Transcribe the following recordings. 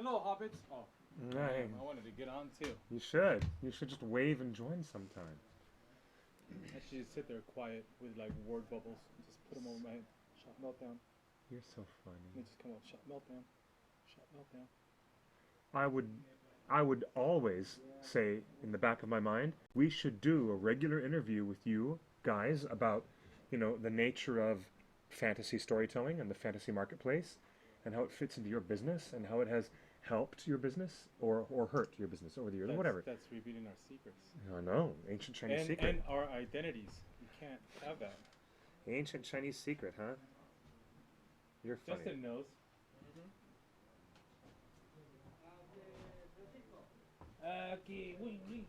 Hello, Hobbits. Oh, Hey, I wanted to get on too. you should. You should just wave and join sometime. I should just sit there quiet with like word bubbles and just put them over my head. Shot meltdown. You're so They funny. just come out. Shot meltdown. Shot meltdown. I would I would always say in the back of my mind, we should do a regular interview with you guys about, the nature of fantasy storytelling and the fantasy marketplace and how it fits into your business and how it has helped your business or hurt your business over the years or whatever. That's revealing our secrets I know, ancient Chinese and secret. our identities. You can't have that. Ancient Chinese secret, huh? You're funny. Justin knows. Aquí, Luis.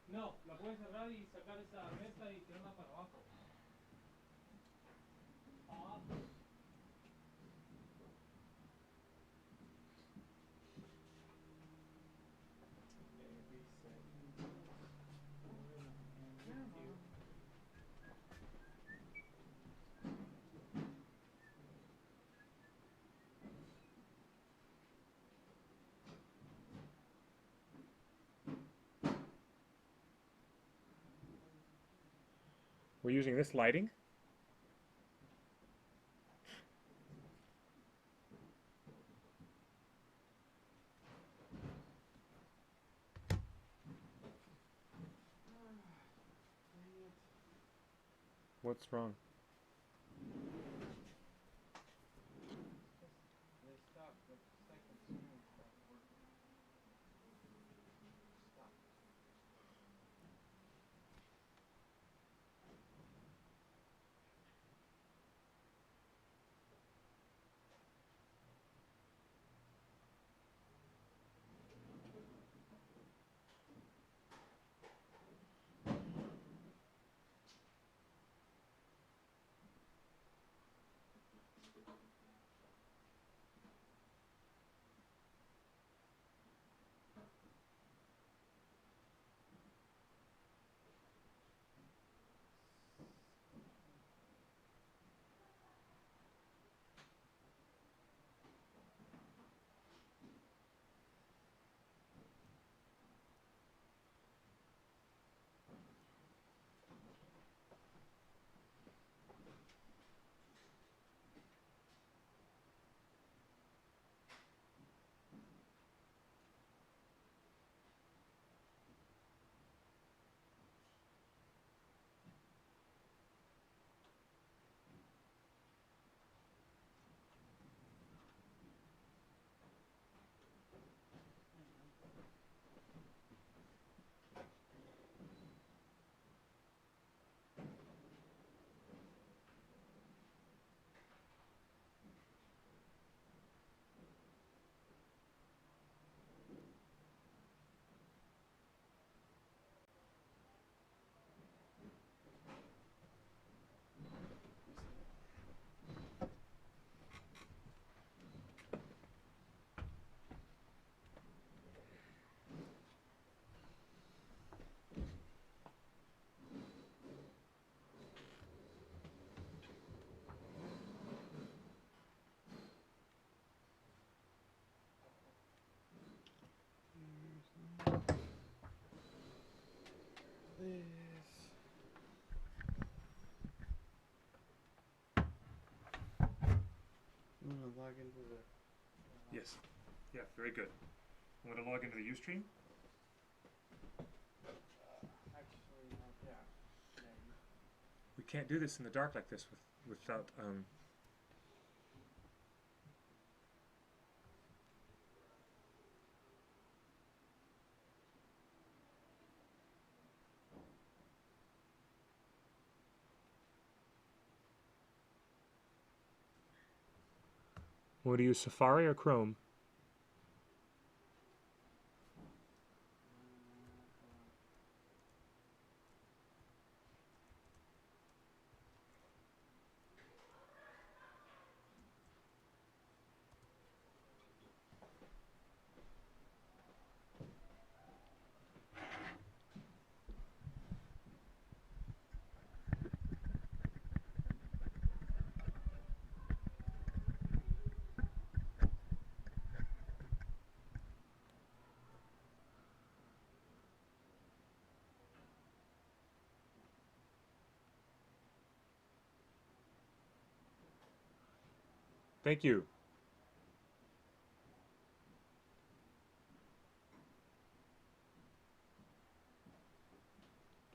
No, la puedes cerrar y sacar esa mesa y tirarla para abajo. We're using this lighting. What's wrong? They stop. The second screen stopped working. Stop. I'm gonna log into the. Yes. Yeah, very good. I'm going to log into the Ustream. Actually, yeah. We can't do this in the dark like this without Want to use Safari or Chrome? Thank you.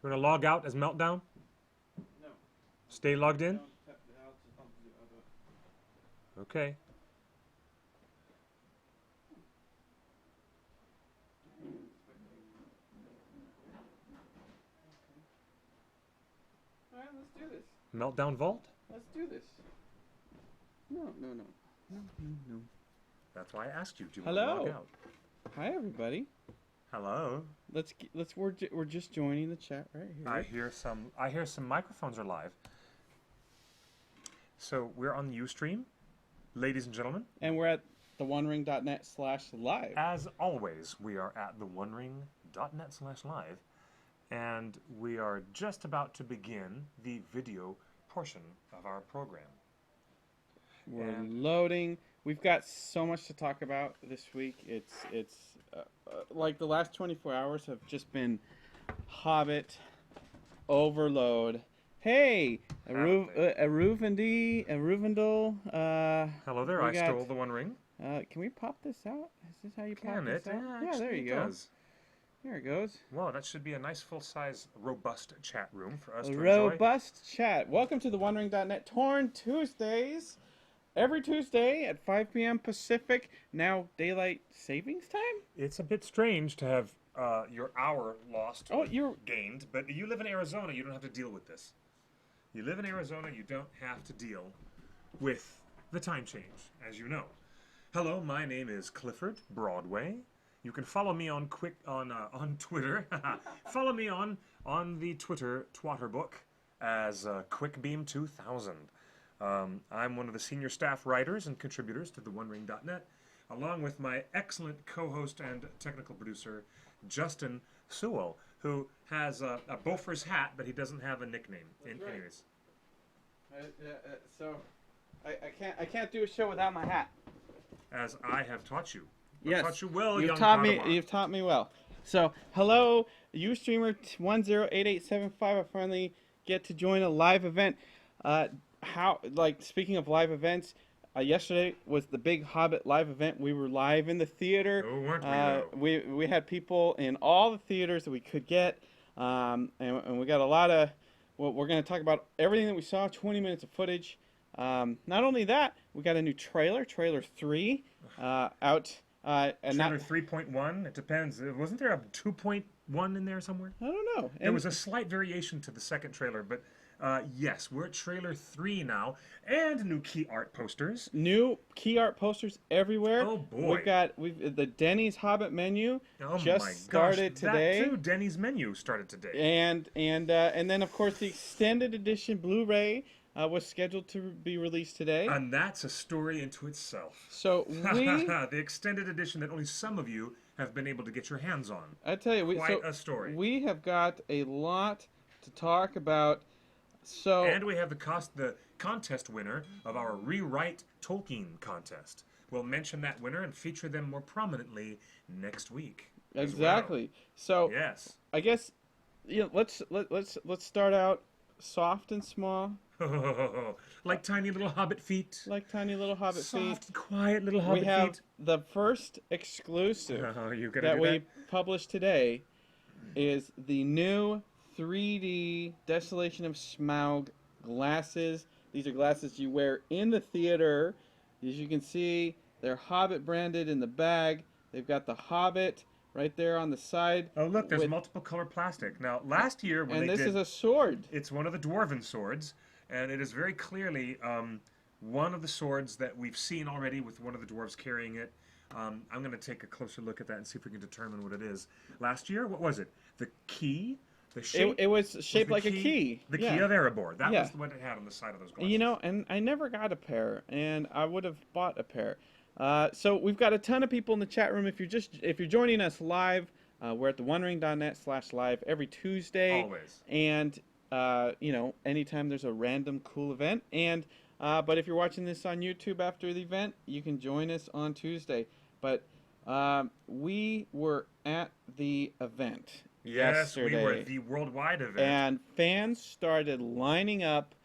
You want to log out as Meltdown? No. Stay logged in? Don't tap the out onto the other. Okay. Alright, let's do this. Meltdown Vault? Let's do this. No. That's why I asked you. Do you Hello. want to log out? Hi, everybody. Hello. We're just joining the chat right here. I hear some microphones are live. So we're on the Ustream, ladies and gentlemen. And we're at TheOneRing.net/live. As always, we are at TheOneRing.net/live, and we are just about to begin the video portion of our program. We're loading. We've got so much to talk about this week. It's like the last 24 hours have just been Hobbit overload. Hey, Aruvendal. Hello there, I stole the One Ring. Can we pop this out? Is this how you pop Can this it? out? Yeah, there actually you it go. does. There it goes. Wow, that should be a nice full-size, robust chat room for us to enjoy. Robust chat. Welcome to the OneRing.net Torn Tuesdays. Every Tuesday at 5 p.m. Pacific, now daylight savings time? It's a bit strange to have your hour lost Oh, or gained, but you live in Arizona, you don't have to deal with this. You live in Arizona, you don't have to deal with the time change, as you know. Hello, my name is Clifford Broadway. You can follow me on Twitter. Follow me on the Twitter Twatterbook as QuickBeam2000. I'm one of the senior staff writers and contributors to TheOneRing.net, along with my excellent co-host and technical producer, Justin Sewell, who has a Bofors hat, but he doesn't have a nickname. Anyways. So, I can't do a show without my hat. As I have taught you. Yes, Taught you well, you've young taught Padawan. me. You've taught me well. So, hello, Ustreamer 108875. I finally get to join a live event. Speaking of live events, yesterday was the big Hobbit live event. We were live in the theater. Oh, weren't we, though? We had people in all the theaters that we could get, and we got a lot of. Well, we're going to talk about everything that we saw. 20 minutes of footage. Not only that, we got a new trailer 3, out. And Trailer 3.1. It depends. Wasn't there a 2.1 in there somewhere? I don't know. There was a slight variation to the second trailer, but yes, we're at trailer 3 now, and new key art posters. New key art posters everywhere. Oh boy! We've the Dennys Hobbit menu just started today. That too, Dennys menu started today. And then of course the extended edition Blu-ray was scheduled to be released today. And that's a story into itself. So the extended edition that only some of you have been able to get your hands on. I tell you, quite a story. We have got a lot to talk about. So and we have the contest winner of our Rewrite Tolkien contest. We'll mention that winner and feature them more prominently next week. Exactly. Well. So yes, I guess let's start out soft and small. Like tiny little hobbit feet. Like tiny little hobbit feet. Soft, quiet little hobbit feet. We have the first exclusive that we published today is the new 3D Desolation of Smaug glasses. These are glasses you wear in the theater. As you can see, they're Hobbit branded in the bag. They've got the Hobbit right there on the side. Oh, look, there's multiple color plastic. Now, last year when this is a sword. It's one of the Dwarven swords, and it is very clearly one of the swords that we've seen already with one of the dwarves carrying it. I'm going to take a closer look at that and see if we can determine what it is. Last year, what was it? The key? The shape? It was shaped like a key. The key of Erebor. That was what it had on the side of those glasses. You know, and I never got a pair, and I would have bought a pair. So we've got a ton of people in the chat room. If you're joining us live, we're at TheOneRing.net/live every Tuesday. Always. And anytime there's a random cool event. And but if you're watching this on YouTube after the event, you can join us on Tuesday. But we were at the event. Yes, yesterday, we were at the worldwide event. And fans started lining up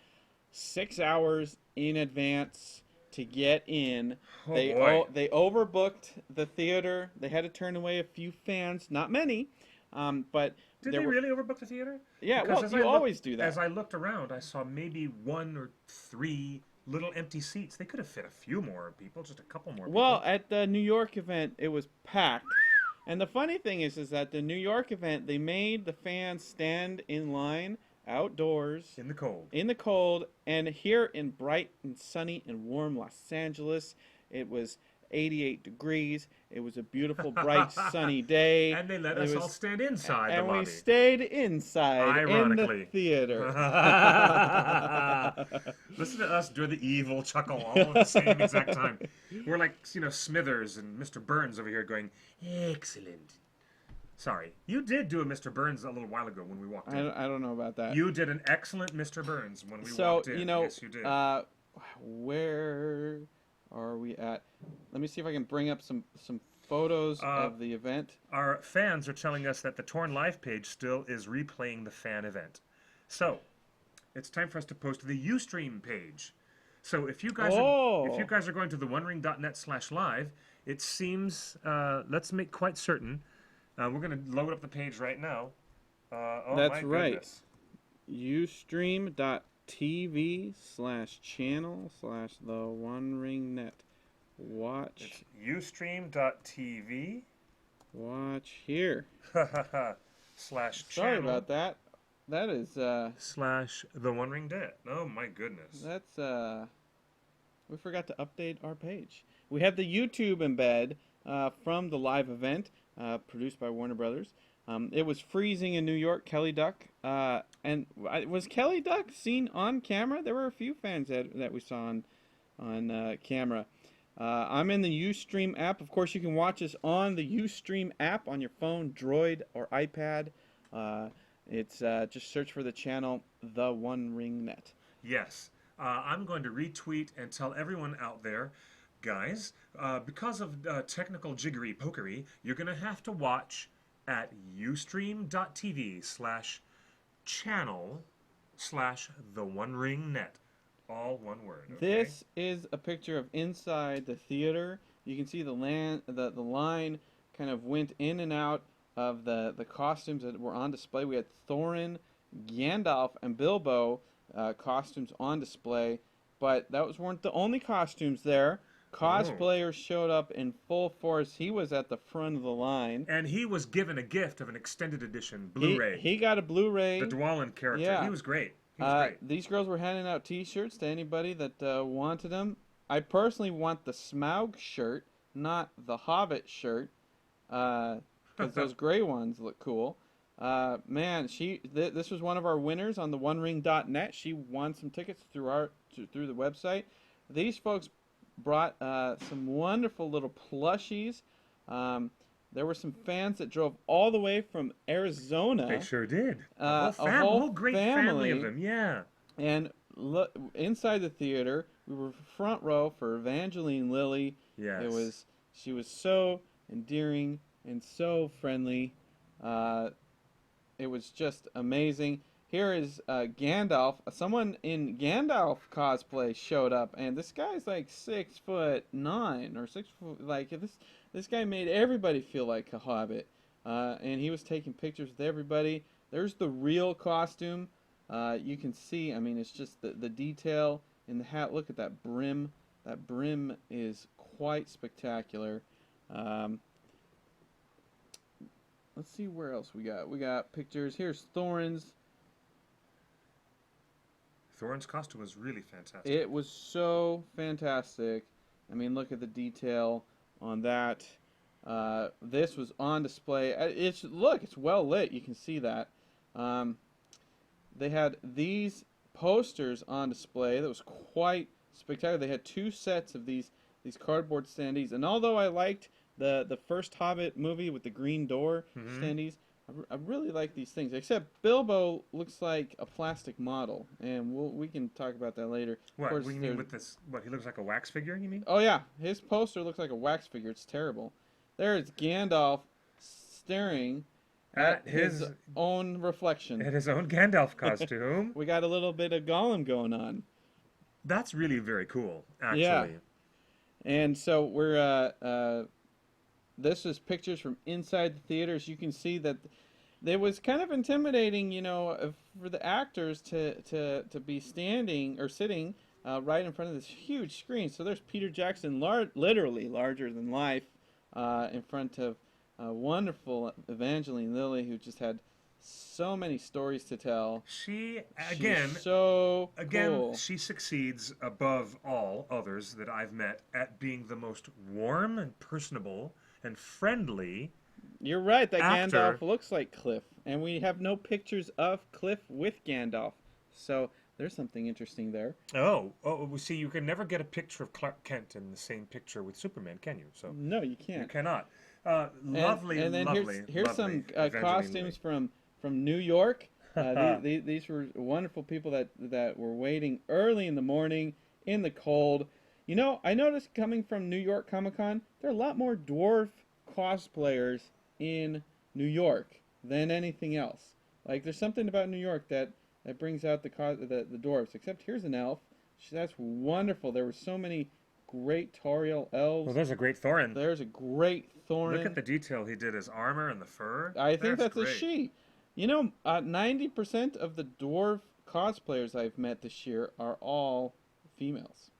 6 hours in advance to get in. Oh, They overbooked the theater. They had to turn away a few fans, not many, but did they really overbook the theater? Yeah, because well, you always do that. As I looked around, I saw maybe 1 or 3 little empty seats. They could have fit a few more people, just a couple more people. Well, at the New York event, it was packed. And the funny thing is that the New York event, they made the fans stand in line outdoors. In the cold. In the cold. And here in bright and sunny and warm Los Angeles, it was 88 degrees. It was a beautiful, bright, sunny day. And they let us all stand inside the lobby. And we stayed inside Ironically. in the theater. Listen to us do the evil chuckle all at the same exact time. We're like, Smithers and Mr. Burns over here going, excellent. Sorry. You did do a Mr. Burns a little while ago when we walked in. I don't know about that. You did an excellent Mr. Burns when we walked in. Yes, you did. Where are we at? Let me see if I can bring up some photos of the event. Our fans are telling us that the Torn Live page still is replaying the fan event. So, it's time for us to post to the Ustream page. So if you guys are going to TheOneRing.net/live, it seems let's make quite certain. We're going to load up the page right now. That's right. Ustream.tv/channel/TheOneRingNet. Watch. It's Ustream.tv. Watch here. /channel. Sorry about that. That is /TheOneRingNet. Oh my goodness. That's we forgot to update our page. We have the YouTube embed from the live event produced by Warner Brothers. It was freezing in New York. Kelly Duck and was Kelly Duck seen on camera? There were a few fans that we saw on camera. I'm in the Ustream app. Of course, you can watch us on the Ustream app on your phone, Droid, or iPad. It's just search for the channel TheOneRingNet. Yes. I'm going to retweet and tell everyone out there, guys, because of technical jiggery pokery, you're going to have to watch at ustream.tv/channel/TheOneRingNet. All one word. Okay? This is a picture of inside the theater. You can see the line kind of went in and out of the costumes that were on display. We had Thorin, Gandalf, and Bilbo costumes on display, but weren't the only costumes there. Cosplayers showed up in full force. He was at the front of the line. And he was given a gift of an extended edition Blu-ray. He got a Blu-ray. The Dwalin character. Yeah. He was great. These girls were handing out T-shirts to anybody that wanted them. I personally want the Smaug shirt, not the Hobbit shirt, because those gray ones look cool. Man, this was one of our winners on the TheOneRing.net. She won some tickets through the website. These folks brought some wonderful little plushies. There were some fans that drove all the way from Arizona. They sure did. A whole great family of them, yeah. And inside the theater, we were front row for Evangeline Lilly. Yes. She was so endearing and so friendly. It was just amazing. Here is Gandalf. Someone in Gandalf cosplay showed up, and this guy's like 6'9" or 6 foot. Like this guy made everybody feel like a hobbit, and he was taking pictures with everybody. There's the real costume. You can see. I mean, it's just the detail in the hat. Look at that brim. That brim is quite spectacular. Let's see where else we got. We got pictures. Here's Thorin's. Thorin's costume was really fantastic. It was so fantastic. I mean, look at the detail on that. This was on display. It's well lit. You can see that. They had these posters on display. That was quite spectacular. They had 2 sets of these cardboard standees. And although I liked the first Hobbit movie with the green door standees, I really like these things. Except Bilbo looks like a plastic model, and we can talk about that later. What? What do you mean with this? What, he looks like a wax figure? You mean? Oh yeah, his poster looks like a wax figure. It's terrible. There is Gandalf staring at his own reflection. At his own Gandalf costume. We got a little bit of Gollum going on. That's really very cool, actually. Yeah. And so we're this is pictures from inside the theaters. You can see that it was kind of intimidating, for the actors to be standing or sitting right in front of this huge screen. So there's Peter Jackson, literally larger than life, in front of wonderful Evangeline Lilly, who just had so many stories to tell. She's so cool. She succeeds above all others that I've met at being the most warm and personable and friendly. You're right, that actor. Gandalf looks like Cliff, and we have no pictures of Cliff with Gandalf. So there's something interesting there. Oh, see, you can never get a picture of Clark Kent in the same picture with Superman, can you? So no, you can't. You cannot. Lovely, and then lovely. Here's some costumes from New York. These were wonderful people that were waiting early in the morning in the cold. I noticed coming from New York Comic Con, there are a lot more dwarf cosplayers in New York than anything else. Like, there's something about New York that brings out the dwarves. Except here's an elf. That's wonderful. There were so many great Tauriel elves. Well, there's a great Thorin. There's a great Thorin. Look at the detail he did, his armor and the fur. I think that's a she. 90% of the dwarf cosplayers I've met this year are all females.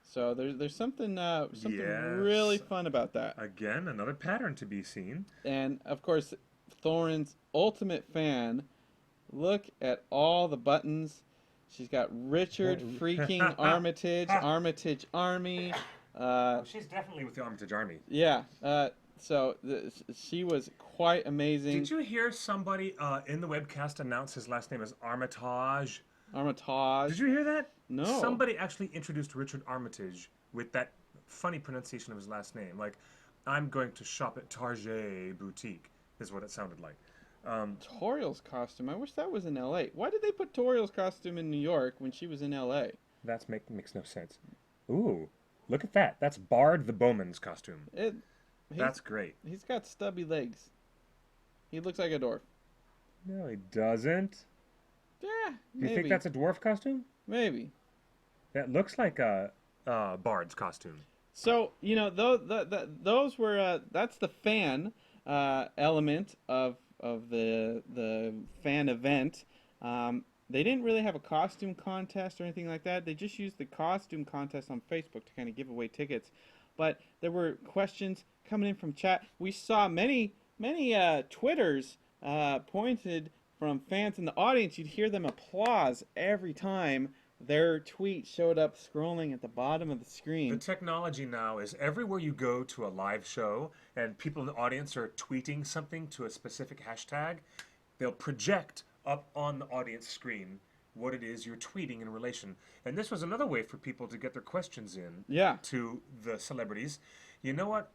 So there's something really fun about that. Again, another pattern to be seen. And of course, Thorin's ultimate fan. Look at all the buttons. She's got Richard freaking Armitage, Armitage Army. She's definitely with the Armitage Army. Yeah. So she was quite amazing. Did you hear somebody in the webcast announce his last name as Armitage? Armitage. Did you hear that? No. Somebody actually introduced Richard Armitage with that funny pronunciation of his last name. Like, I'm going to shop at Target Boutique, is what it sounded like. Tauriel's costume. I wish that was in L.A. Why did they put Tauriel's costume in New York when she was in L.A.? That makes no sense. Ooh, look at that. That's Bard the Bowman's costume. That's great. He's got stubby legs. He looks like a dwarf. No, he doesn't. Yeah, maybe. Do you think that's a dwarf costume? Maybe. That looks like a Bard's costume. So, those were that's the fan element of the fan event. They didn't really have a costume contest or anything like that. They just used the costume contest on Facebook to kind of give away tickets. But there were questions coming in from chat. We saw many Twitters pointed from fans in the audience. You'd hear them applause every time their tweet showed up scrolling at the bottom of the screen. The technology now is everywhere you go to a live show and people in the audience are tweeting something to a specific hashtag, they'll project up on the audience screen what it is you're tweeting in relation. And this was another way for people to get their questions in to the celebrities. You know what?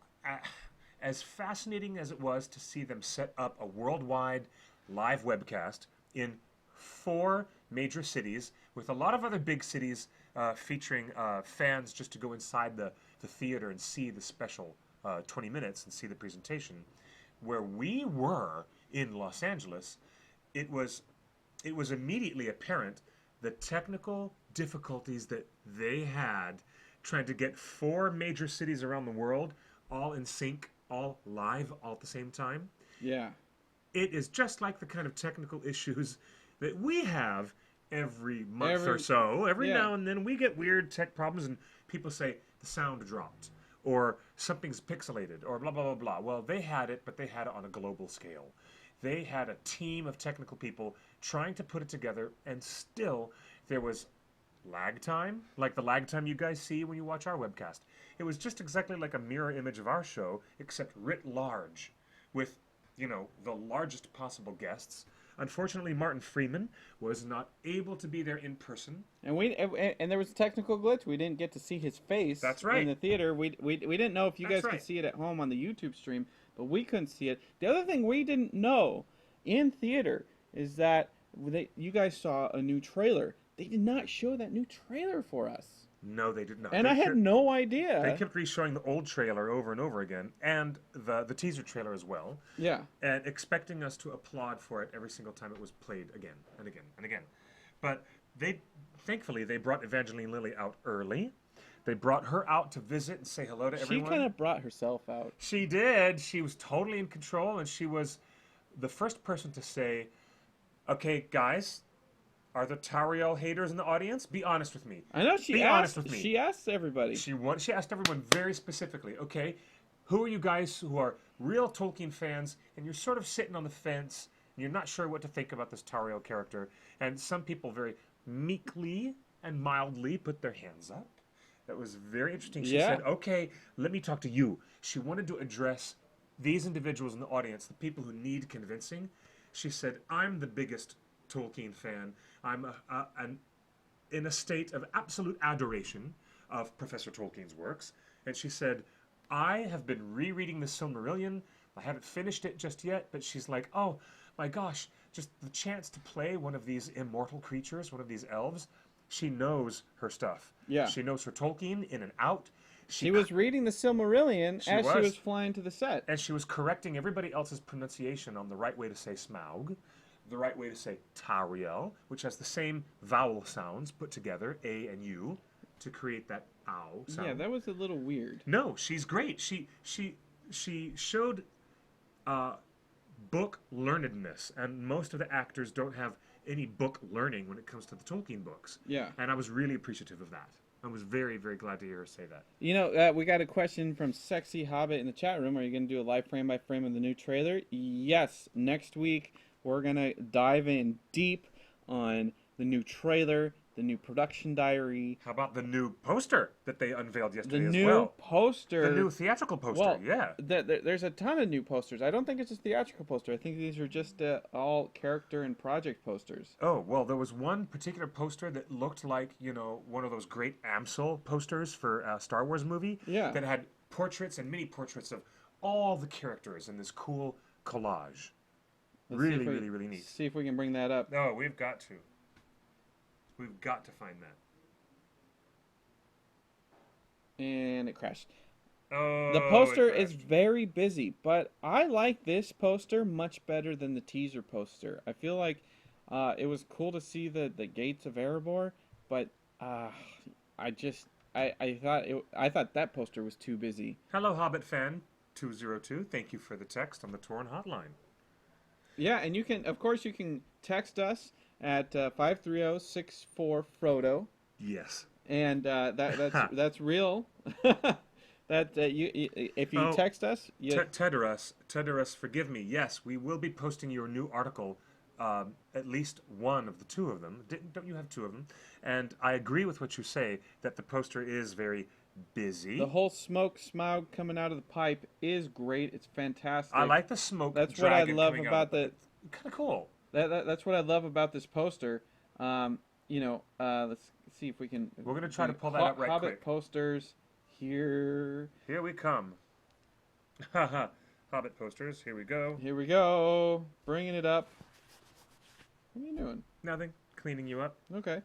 As fascinating as it was to see them set up a worldwide live webcast in 4 major cities with a lot of other big cities featuring fans just to go inside the theater and see the special 20 minutes and see the presentation. Where we were in Los Angeles, it was immediately apparent the technical difficulties that they had trying to get 4 major cities around the world all in sync, all live, all at the same time. Yeah. It is just like the kind of technical issues that we have every month or so. Every now and then we get weird tech problems and people say the sound dropped or something's pixelated or blah, blah, blah, blah. Well, they had it, but they had it on a global scale. They had a team of technical people trying to put it together, and still there was lag time, like the lag time you guys see when you watch our webcast. It was just exactly like a mirror image of our show, except writ large, with, the largest possible guests. Unfortunately, Martin Freeman was not able to be there in person. And there was a technical glitch. We didn't get to see his face. That's right. In the theater. We didn't know if you guys could see it at home on the YouTube stream, but we couldn't see it. The other thing we didn't know in theater is that you guys saw a new trailer. They did not show that new trailer for us. No, they did not. And I had no idea. They kept re-showing the old trailer over and over again, and the teaser trailer as well. Yeah. And expecting us to applaud for it every single time it was played again and again and again. But thankfully, they brought Evangeline Lilly out early. They brought her out to visit and say hello to everyone. She kind of brought herself out. She did. She was totally in control, and she was the first person to say, okay, guys, are there Tauriel haters in the audience? Be honest with me. I know Be honest with me. She asked everybody. She asked everyone very specifically, okay, who are you guys who are real Tolkien fans, and you're sort of sitting on the fence, and you're not sure what to think about this Tauriel character? And some people very meekly and mildly put their hands up. That was very interesting. She said, okay, let me talk to you. She wanted to address these individuals in the audience, the people who need convincing. She said, I'm the biggest Tolkien fan. I'm in a state of absolute adoration of Professor Tolkien's works. And she said, I have been rereading the Silmarillion. I haven't finished it just yet, but she's like, oh my gosh, just the chance to play one of these immortal creatures, one of these elves. She knows her stuff. Yeah. She knows her Tolkien in and out. She was reading the Silmarillion as she was flying to the set. And she was correcting everybody else's pronunciation on the right way to say Smaug, the right way to say Tauriel, which has the same vowel sounds put together, A and U, to create that ow sound. Yeah, that was a little weird. No, she's great. She showed book learnedness, and most of the actors don't have any book learning when it comes to the Tolkien books. Yeah. And I was really appreciative of that. I was very, very glad to hear her say that. You know, we got a question from Sexy Hobbit in the chat room. Are you going to do a live frame by frame of the new trailer? Yes. Next week, we're going to dive in deep on the new trailer, the new production diary. How about the new poster that they unveiled yesterday as well? The new poster. The new theatrical poster, well, yeah. There's a ton of new posters. I don't think it's just theatrical poster. I think these are just all character and project posters. Oh, well, there was one particular poster that looked like, you know, one of those great Amsel posters for a Star Wars movie. Yeah. That had portraits and mini portraits of all the characters in this cool collage. Really, really neat. See if we can bring that up. No, we've got to. We've got to find that. And it crashed. Oh, the poster is very busy, but I like this poster much better than the teaser poster. I feel like it was cool to see the gates of Erebor, but I thought that poster was too busy. Hello, Hobbit fan 202. Thank you for the text on the Torn hotline. Yeah, and you can text us at 530-64-FRODO. Yes. And that's real. If you text us, Tedderus, forgive me. Yes, we will be posting your new article. At least one of the two of them. Don't you have two of them? And I agree with what you say that the poster is very busy. The whole smoke coming out of the pipe is great. It's fantastic. I like the smoke. That's what I love about the. Kind of cool. That's what I love about this poster. Let's see if we can. We're gonna try to pull that up right Hobbit quick. Posters here. Here we come. Haha. Hobbit posters. Here we go. Here we go. Bringing it up. What are you doing? Nothing. Cleaning you up. Okay.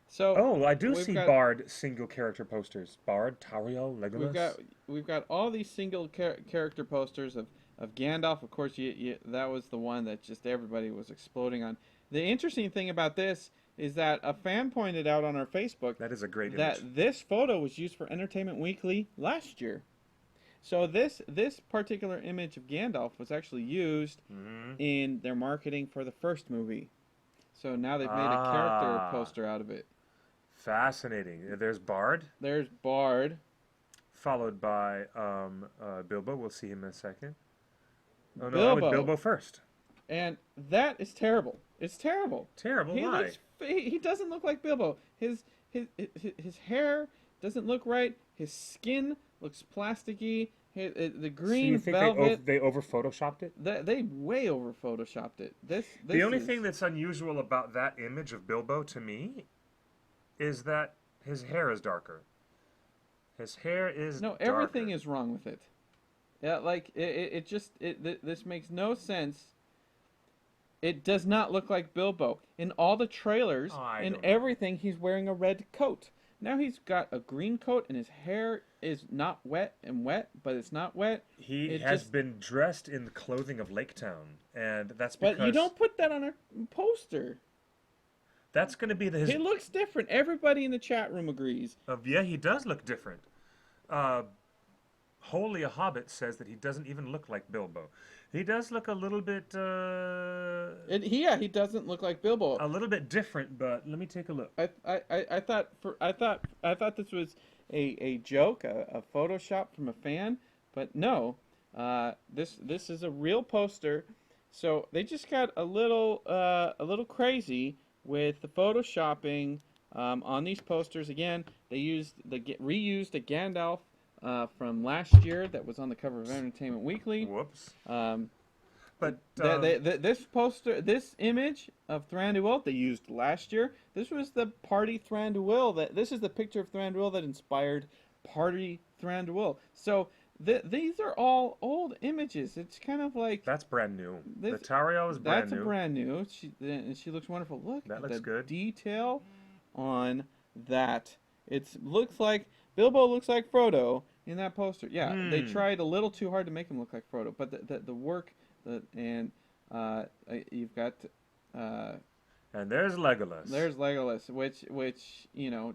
So. Oh, I do see Bard single character posters. Bard, Tauriel, Legolas. We've got all these single character posters of Gandalf. Of course, that was the one that just everybody was exploding on. The interesting thing about this is that a fan pointed out on our Facebook that is a great that image. This photo was used for Entertainment Weekly last year. So this particular image of Gandalf was actually used in their marketing for the first movie. So now they've made a character poster out of it. Fascinating. There's Bard. There's Bard. Followed by Bilbo. We'll see him in a second. Oh, no, Bilbo. Bilbo first. And that is terrible. It's terrible. Terrible? Why? He doesn't look like Bilbo. His hair doesn't look right. His skin looks plasticky. The green velvet. They over photoshopped it? They way over photoshopped it. The only thing that's unusual about that image of Bilbo to me is that his hair is darker. His hair is darker. Everything is wrong with it. Yeah, like this makes no sense. It does not look like Bilbo. In all the trailers, everything, he's wearing a red coat. Now he's got a green coat, and his hair is not wet, but it's not wet. He has been dressed in the clothing of Lake Town, and that's because... But you don't put that on a poster. That's going to be He looks different. Everybody in the chat room agrees. Yeah, he does look different. Holy a Hobbit says that he doesn't even look like Bilbo. He does look a little bit. He doesn't look like Bilbo. A little bit different, but let me take a look. I thought this was a joke, a Photoshop from a fan, but no. This is a real poster. So they just got a little crazy with the photoshopping on these posters. Again, they reused a Gandalf from last year that was on the cover of Entertainment Weekly. Whoops. But this image of Thranduil they used last year. This was the Party Thranduil. This is the picture of Thranduil that inspired Party Thranduil. So these are all old images. It's kind of like that's brand new. The Tauriel is brand new. That's brand new. She looks wonderful. Look, that looks the good. Detail on that. It looks like Bilbo looks like Frodo in that poster. Yeah, they tried a little too hard to make him look like Frodo, but the work you've got. And there's Legolas. There's Legolas, which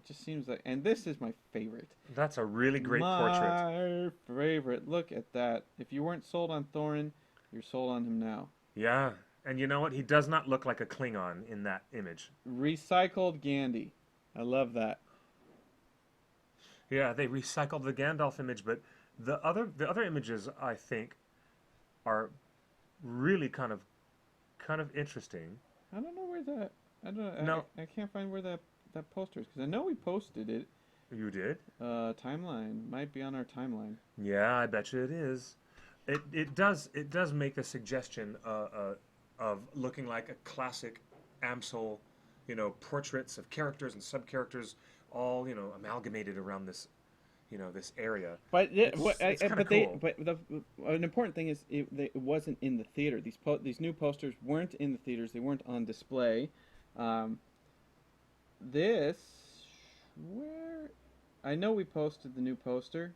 just seems like, and this is my favorite. That's a really great portrait. My favorite. Look at that. If you weren't sold on Thorin, you're sold on him now. Yeah, and you know what? He does not look like a Klingon in that image. Recycled Gandhi. I love that. Yeah, they recycled the Gandalf image, but the other images I think are really kind of interesting. I don't know where that. I don't. No, I can't find where that poster is because I know we posted it. You did? Timeline might be on our timeline. Yeah, I bet you it is. It does make the suggestion of looking like a classic Amsel, portraits of characters and sub-characters all amalgamated around this this area. But it's kind of cool. An important thing is it wasn't in the theater. These new posters weren't in the theaters. They weren't on display. I know we posted the new poster,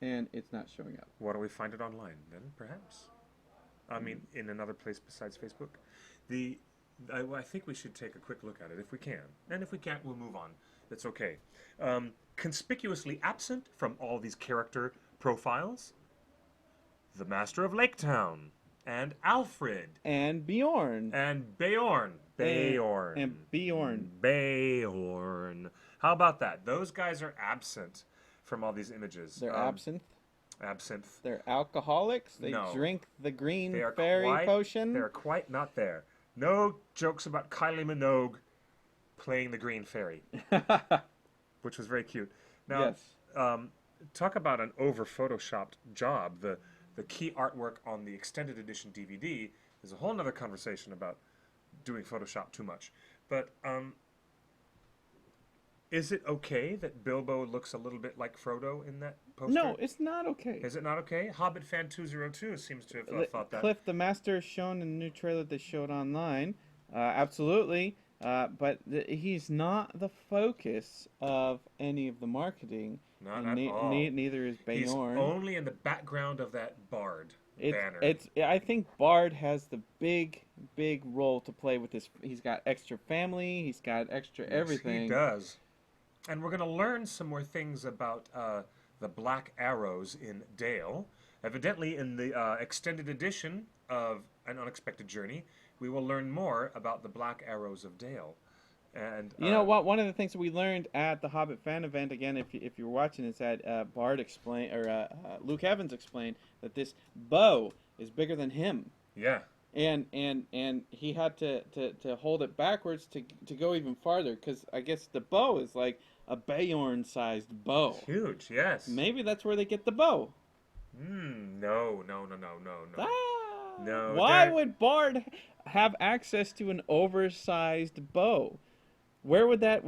and it's not showing up. Why don't we find it online then, perhaps? I mean, in another place besides Facebook. I think we should take a quick look at it if we can, and if we can't, we'll move on. That's okay. Conspicuously absent from all these character profiles, the Master of Lake Town, and Alfred, and Bjorn, and Beorn, and Bjorn, Beorn. How about that? Those guys are absent from all these images. They're absinthe. Absinthe. They're alcoholics. They drink the green fairy potion. They're quite not there. No jokes about Kylie Minogue playing the green fairy, which was very cute. Now, yes. Talk about an over-photoshopped job. The key artwork on the extended edition DVD is a whole other conversation about doing Photoshop too much. But is it okay that Bilbo looks a little bit like Frodo in that poster? No, it's not okay. Is it not okay? Hobbit Fan 202 seems to have thought that. Cliff, the Master is shown in the new trailer they showed online. Absolutely. But he's not the focus of any of the marketing. Not at all. Neither is Beorn. He's only in the background of that Bard banner. I think Bard has the big role to play with this. He's got extra family. He's got extra everything. He does. And we're going to learn some more things about the Black Arrows in Dale. Evidently, in the extended edition of An Unexpected Journey, we will learn more about the Black Arrows of Dale. And you know what? One of the things that we learned at the Hobbit fan event, again, if you're watching, is that Bard explained, or Luke Evans explained, that this bow is bigger than him. Yeah. And he had to hold it backwards to go even farther, because I guess the bow is like a Beorn-sized bow. It's huge, yes. Maybe that's where they get the bow. No. No. Why would Bard have access to an oversized bow? Where would that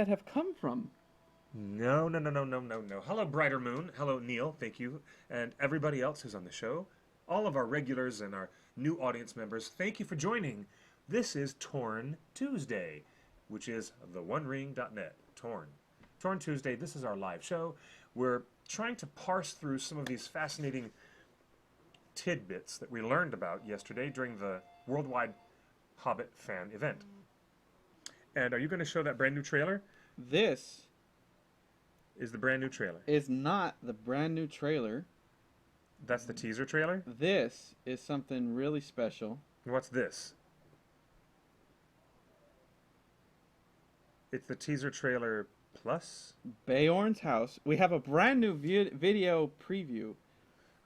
have come from? No. Hello, Brighter Moon. Hello, Neil. Thank you. And everybody else who's on the show. All of our regulars and our new audience members, thank you for joining. This is Torn Tuesday, which is TheOneRing.net. Torn Tuesday, this is our live show. We're trying to parse through some of these fascinating tidbits that we learned about yesterday during the Worldwide Hobbit fan event. And are you going to show that brand new trailer? This is the brand new trailer. Is not the brand new trailer. That's the teaser trailer? This is something really special. What's this? It's the teaser trailer plus? Beorn's house. We have a brand new video preview.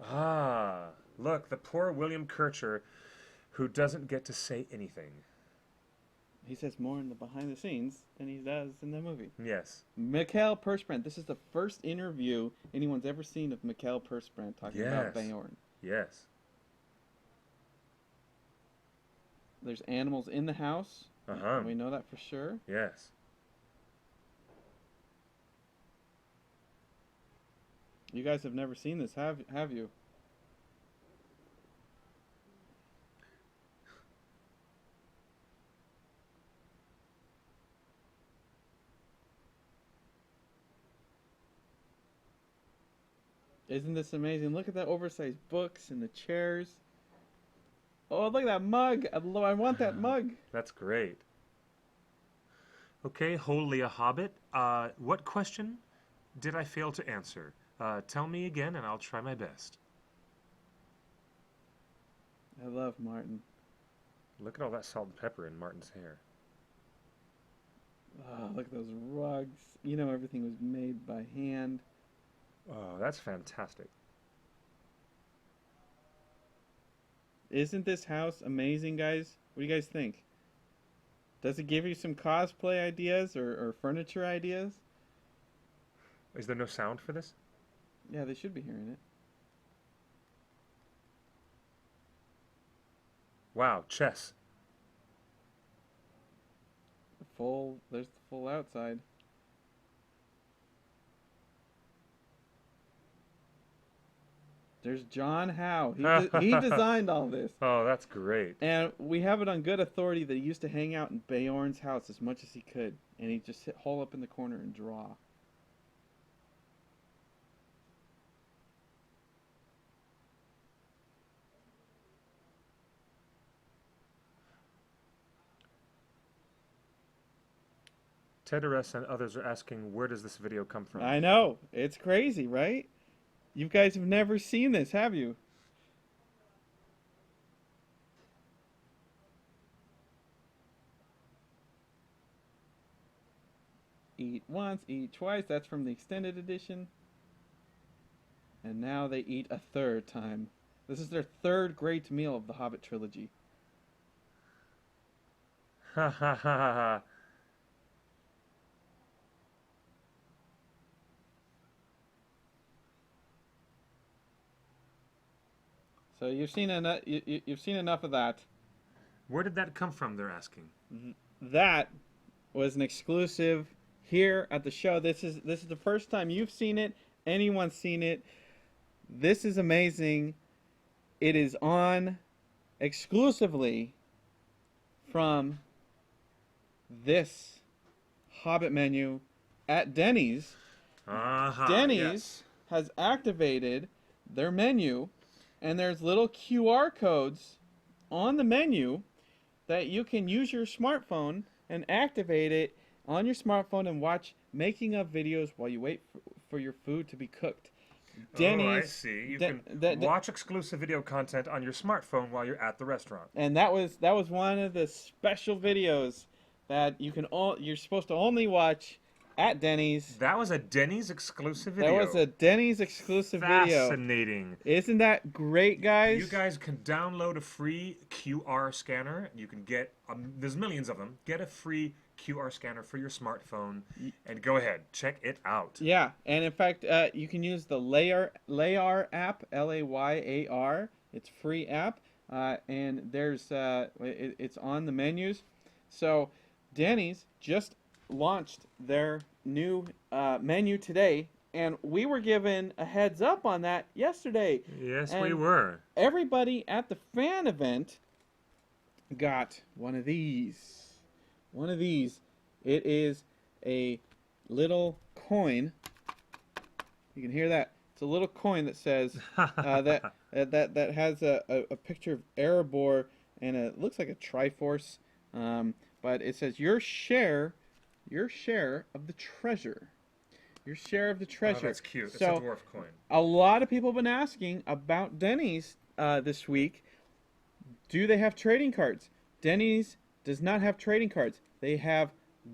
Ah, look, the poor William Kircher who doesn't get to say anything. He says more in the behind the scenes than he does in the movie. Yes. Mikhail Persbrandt. This is the first interview anyone's ever seen of Mikhail Persbrandt talking about Beorn. Yes. There's animals in the house. Uh-huh. We know that for sure. Yes. You guys have never seen this, have you? Isn't this amazing? Look at that oversized books and the chairs. Oh, look at that mug. I want that mug. That's great. Okay, Holy a Hobbit. What question did I fail to answer? Tell me again and I'll try my best. I love Martin. Look at all that salt and pepper in Martin's hair. Oh, look at those rugs. You know everything was made by hand. Oh, that's fantastic. Isn't this house amazing, guys? What do you guys think? Does it give you some cosplay ideas or furniture ideas? Is there no sound for this? Yeah, they should be hearing it. Wow, chess. There's the full outside. There's John Howe. He designed all this. Oh, that's great. And we have it on good authority that he used to hang out in Beorn's house as much as he could. And he'd just hole up in the corner and draw. Teteris and others are asking, where does this video come from? I know. It's crazy, right? You guys have never seen this, have you? Eat once, eat twice. That's from the extended edition. And now they eat a third time. This is their third great meal of the Hobbit trilogy. Ha ha ha ha ha. So you've seen enough. You've seen enough of that. Where did that come from? They're asking. That was an exclusive here at the show. This is the first time you've seen it. Anyone's seen it. This is amazing. It is on exclusively from this Hobbit menu at Dennys. Dennys has activated their menu. And there's little QR codes on the menu that you can use your smartphone and activate it on your smartphone and watch making of videos while you wait for your food to be cooked. Dennys, oh, I see. You can watch exclusive video content on your smartphone while you're at the restaurant. And that was one of the special videos that you're supposed to only watch at Dennys. That was a Dennys exclusive video. That was a Dennys exclusive video. Fascinating. Isn't that great, guys? You guys can download a free QR scanner. You can get, there's millions of them. Get a free QR scanner for your smartphone and go ahead. Check it out. Yeah, and in fact, you can use the Layar app, Layar. It's free app, and there's it's on the menus. So Dennys just launched their new menu today, and we were given a heads up on that yesterday. Yes, we were. Everybody at the fan event got one of these. One of these. It is a little coin. You can hear that. It's a little coin that says that has a picture of Erebor and it looks like a Triforce. but it says your share of the treasure. Your share of the treasure. Oh, that's cute. It's so, a dwarf coin. A lot of people have been asking about Dennys this week. Do they have trading cards? Dennys does not have trading cards. They have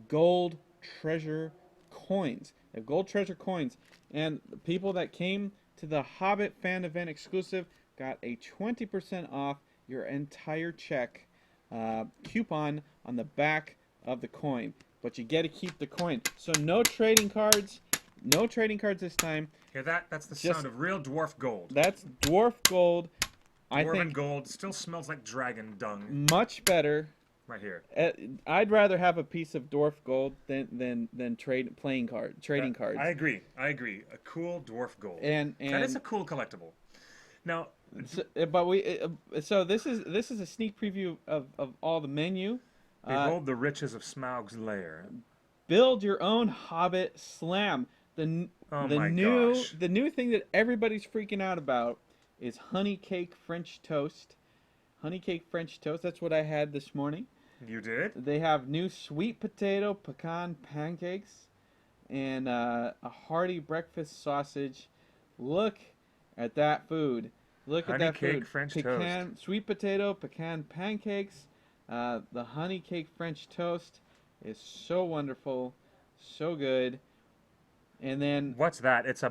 gold treasure coins. They have gold treasure coins. And the people that came to the Hobbit fan event exclusive got a 20% off your entire check coupon on the back of the coin. But you get to keep the coin. So no trading cards. No trading cards this time. Hear that? That's the sound of real dwarf gold. That's dwarf gold. I think gold still smells like dragon dung. Much better. Right here. I'd rather have a piece of dwarf gold than trading cards. I agree. A cool dwarf gold. And that is a cool collectible. Now, so this is a sneak preview of all the menu. Behold the riches of Smaug's lair. Build your own Hobbit Slam. The new thing that everybody's freaking out about is honey cake French toast. Honey cake French toast. That's what I had this morning. You did? They have new sweet potato pecan pancakes and a hearty breakfast sausage. Look at that food. Look at that food. Honey cake French toast. Sweet potato pecan pancakes. The honey cake French toast is so wonderful, so good. And then what's that? It's a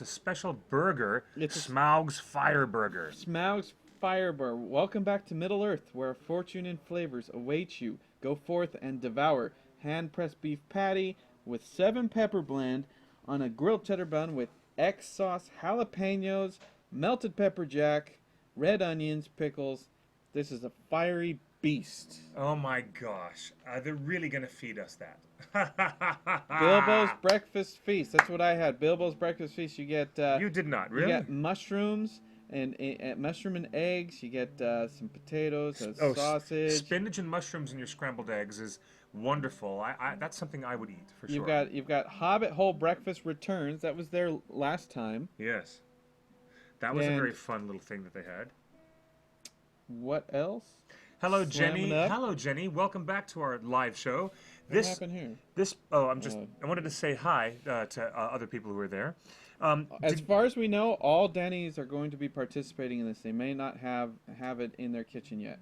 special burger. It's Smaug's Fire Burger. Smaug's Fire Burger. Welcome back to Middle Earth, where fortune and flavors await you. Go forth and devour. Hand-pressed beef patty with 7 pepper blend on a grilled cheddar bun with X sauce, jalapenos, melted pepper jack, red onions, pickles. This is a fiery beast. Oh my gosh. They're really going to feed us that. Bilbo's Breakfast Feast. That's what I had. Bilbo's Breakfast Feast. You get... you did not, really? You get mushrooms and mushroom and eggs. You get some potatoes, sausage. Spinach and mushrooms in your scrambled eggs is wonderful. That's something I would eat, for sure. You've got Hobbit Whole Breakfast Returns. That was there last time. Yes. That was a very fun little thing that they had. What else? Hello, Jenny. Hello, Jenny. Welcome back to our live show. What happened here? I wanted to say hi to other people who are there. As far as we know, all Dennys are going to be participating in this. They may not have it in their kitchen yet.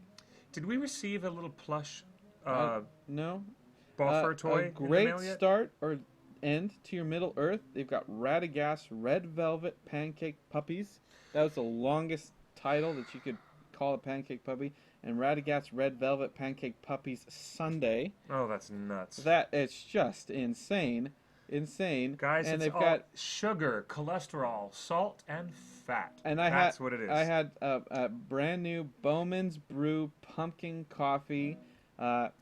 Did we receive a little plush? No. Ball for a toy. A great start or end to your Middle Earth. They've got Radagast Red Velvet Pancake Puppies. That was the longest title that you could call a pancake puppy. And Radagast Red Velvet Pancake Puppies Sundae. Oh, that's nuts. It's just insane. Guys, and it's all got sugar, cholesterol, salt, and fat. And that's what it is. I had a brand new Bowman's Brew pumpkin coffee.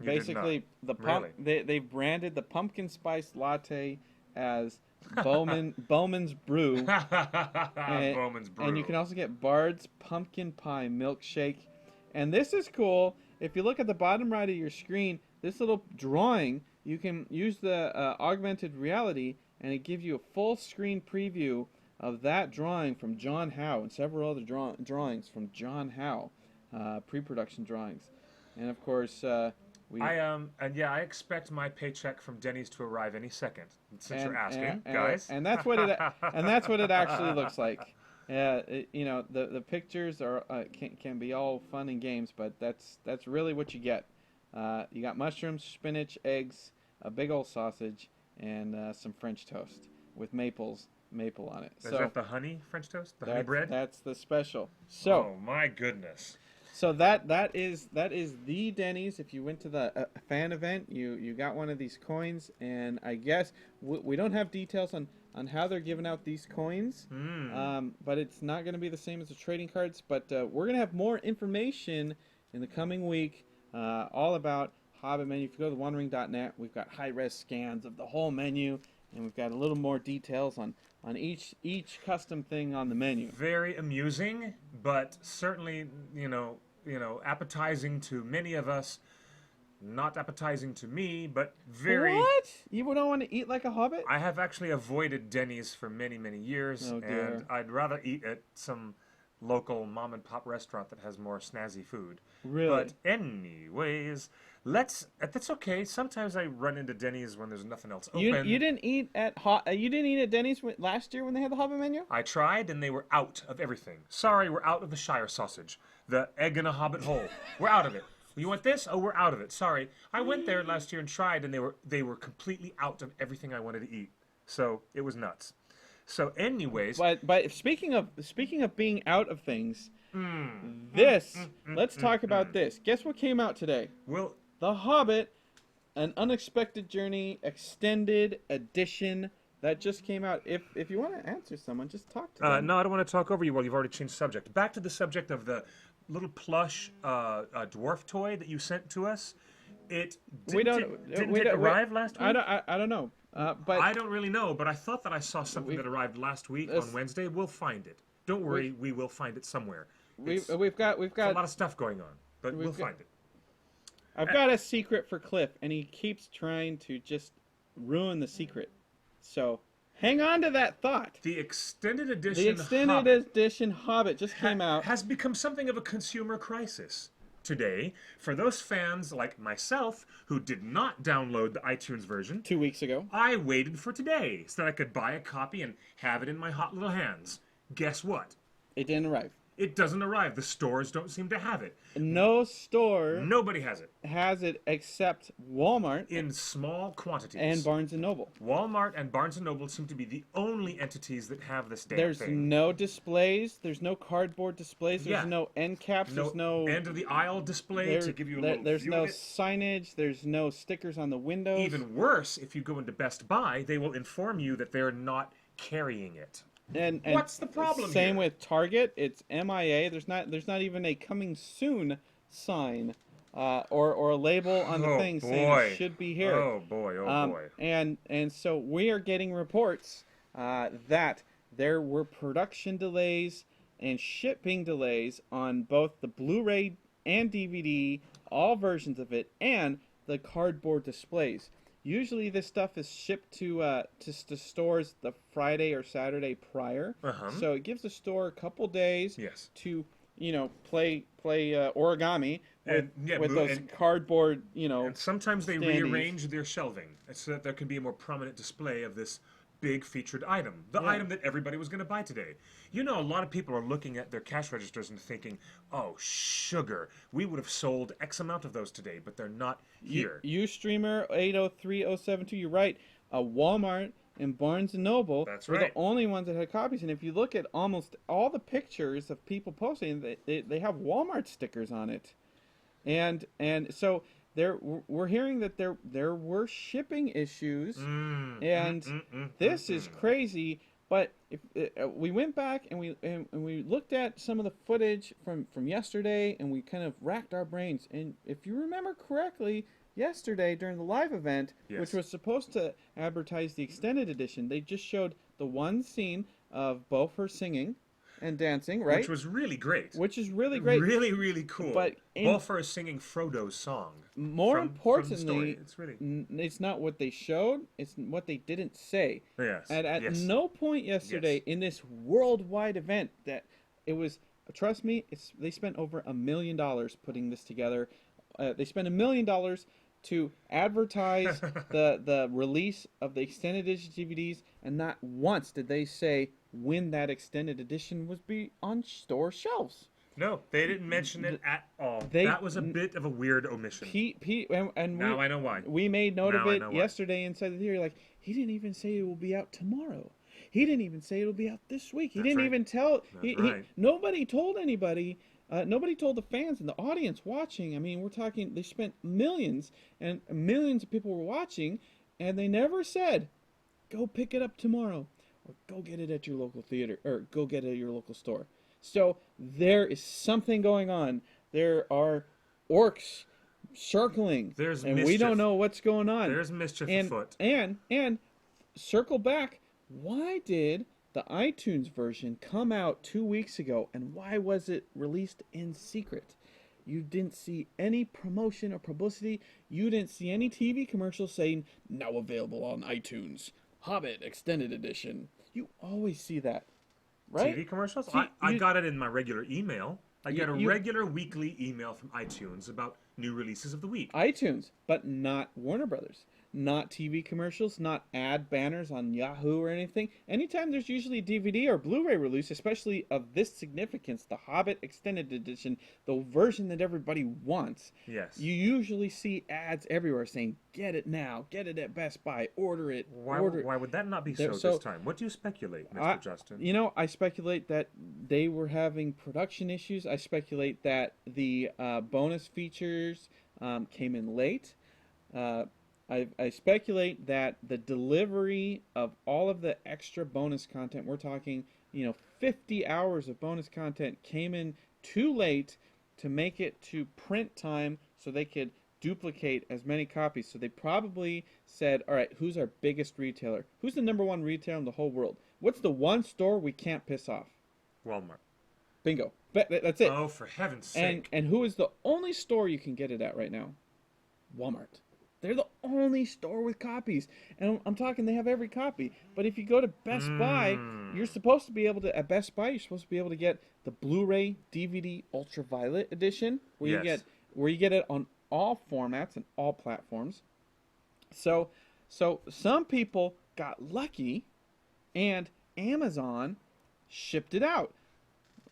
Basically, they branded the pumpkin spice latte as Bowman's Brew. Bowman's Brew. And you can also get Bard's Pumpkin Pie Milkshake. And this is cool. If you look at the bottom right of your screen, this little drawing, you can use the augmented reality, and it gives you a full screen preview of that drawing from John Howe and several other drawings from John Howe, pre-production drawings. And of course, I expect my paycheck from Dennys to arrive any second. Since you're asking, guys. And that's what it actually looks like. Yeah, the pictures are can be all fun and games, but that's really what you get. You got mushrooms, spinach, eggs, a big old sausage, and some French toast with maple on it. Is that the honey French toast? The honey bread? That's the special. So, oh my goodness. So that is the Dennys. If you went to the fan event, you got one of these coins, and I guess we don't have details on how they're giving out these coins, but it's not going to be the same as the trading cards. But we're going to have more information in the coming week, all about Hobbit menu. If you go to TheOneRing.net, we've got high-res scans of the whole menu, and we've got a little more details on each custom thing on the menu. Very amusing, but certainly appetizing to many of us. Not appetizing to me, but very... What? You don't want to eat like a hobbit? I have actually avoided Dennys for many, many years, and I'd rather eat at some local mom and pop restaurant that has more snazzy food. Really? But anyways, that's okay. Sometimes I run into Denny's when there's nothing else open. You didn't eat at Denny's last year when they had the Hobbit menu? I tried, and they were out of everything. Sorry, we're out of the Shire sausage. The egg in a Hobbit hole. We're out of it. You want this? Oh, we're out of it. Sorry. I went there last year and tried, and they were completely out of everything I wanted to eat. So it was nuts. So, anyways, but speaking of being out of things, let's talk about this. Guess what came out today? Well, The Hobbit, An Unexpected Journey Extended Edition. That just came out. If you want to answer someone, just talk to them. No, I don't want to talk over you while you've already changed subject. Back to the subject of the little plush dwarf toy that you sent to us. Didn't it arrive last week? I don't know. But I don't really know, but I thought that I saw something that arrived last week on Wednesday. We'll find it. Don't worry, we will find it somewhere. We've got a lot of stuff going on, but we'll find it. I've got a secret for Cliff, and he keeps trying to just ruin the secret. So hang on to that thought. The extended edition. The extended edition Hobbit just came out. Has become something of a consumer crisis today for those fans like myself who did not download the iTunes version 2 weeks ago. I waited for today so that I could buy a copy and have it in my hot little hands. Guess what? It didn't arrive. It doesn't arrive. The stores don't seem to have it. No store. Nobody has it. Has it except Walmart. In small quantities. And Barnes & Noble. Walmart and Barnes & Noble seem to be the only entities that have this damn There's thing. no displays. There's no cardboard displays. There's no end caps. There's no end of the aisle display to give you a little There's view no of it. signage. There's no stickers on the windows. Even worse, if you go into Best Buy, they will inform you that they're not carrying it. And what's the problem Same here? with Target. It's MIA. There's not even a coming soon sign or a label on the thing saying it should be here. Oh boy, boy. And so we are getting reports that there were production delays and shipping delays on both the Blu-ray and DVD, all versions of it, and the cardboard displays. Usually this stuff is shipped to stores the Friday or Saturday prior. So it gives the store a couple days to, play origami with those cardboard, And sometimes they standees. rearrange their shelving so that there can be a more prominent display of this big featured item. The item that everybody was going to buy today. A lot of people are looking at their cash registers and thinking, oh, sugar. We would have sold X amount of those today, but they're not here. Ustreamer 803072, you're right. Walmart and Barnes & Noble were the only ones that had copies. And if you look at almost all the pictures of people posting, they have Walmart stickers on it. And so we're hearing that there were shipping issues, and this is crazy. But if we went back and we looked at some of the footage from yesterday, and we kind of racked our brains. And if you remember correctly, yesterday during the live event, which was supposed to advertise the extended edition, they just showed the one scene of Beaufort singing and dancing, right? Which was really great. Really, really cool. But Beaufort is singing Frodo's song. More importantly, from it's not what they showed; it's what they didn't say. Yes. And at no point yesterday in this worldwide event that it was. Trust me, they spent over $1 million putting this together. They spent $1 million to advertise the release of the extended edition DVDs, and not once did they say when that extended edition would be on store shelves. No, they didn't mention it at all. That was a bit of a weird omission. Now I know why. We made note of it yesterday inside the theory. Like, he didn't even say it will be out tomorrow. He didn't even say it will be out this week. He didn't even tell. Nobody told anybody. Nobody told the fans and the audience watching. I mean, we're talking. They spent millions, and millions of people were watching, and they never said, "Go pick it up tomorrow," or "Go get it at your local theater," or "Go get it at your local store." So there is something going on. There are orcs circling, and we don't know what's going on. There's mischief afoot. And circle back. Why did the iTunes version come out 2 weeks ago, and why was it released in secret? You didn't see any promotion or publicity. You didn't see any TV commercials saying, now available on iTunes, Hobbit Extended Edition. You always see that. right? TV commercials? See, I got it in my regular email. I get a you- regular weekly email from iTunes about new releases of the week. iTunes, but not Warner Brothers. Not TV commercials, not ad banners on Yahoo or anything. Anytime there's usually a DVD or Blu-ray release, especially of this significance, the Hobbit Extended Edition, the version that everybody wants, Yes. you usually see ads everywhere saying, get it now, get it at Best Buy, order it, order it. Why would that not be so this time? What do you speculate, Mr. Justin? You know, I speculate that they were having production issues. I speculate that the bonus features came in late. I speculate that the delivery of all of the extra bonus content, we're talking, 50 hours of bonus content, came in too late to make it to print time so they could duplicate as many copies. So they probably said, all right, who's our biggest retailer? Who's the number one retailer in the whole world? What's the one store we can't piss off? Walmart. Bingo. That's it. Oh, for heaven's sake. And who is the only store you can get it at right now? Walmart. They're the only store with copies. And I'm talking they have every copy. But if you go to Best Buy, you're supposed to be able to, at Best Buy, you're supposed to be able to get the Blu-ray DVD Ultraviolet edition, where you get it on all formats and all platforms. So some people got lucky and Amazon shipped it out.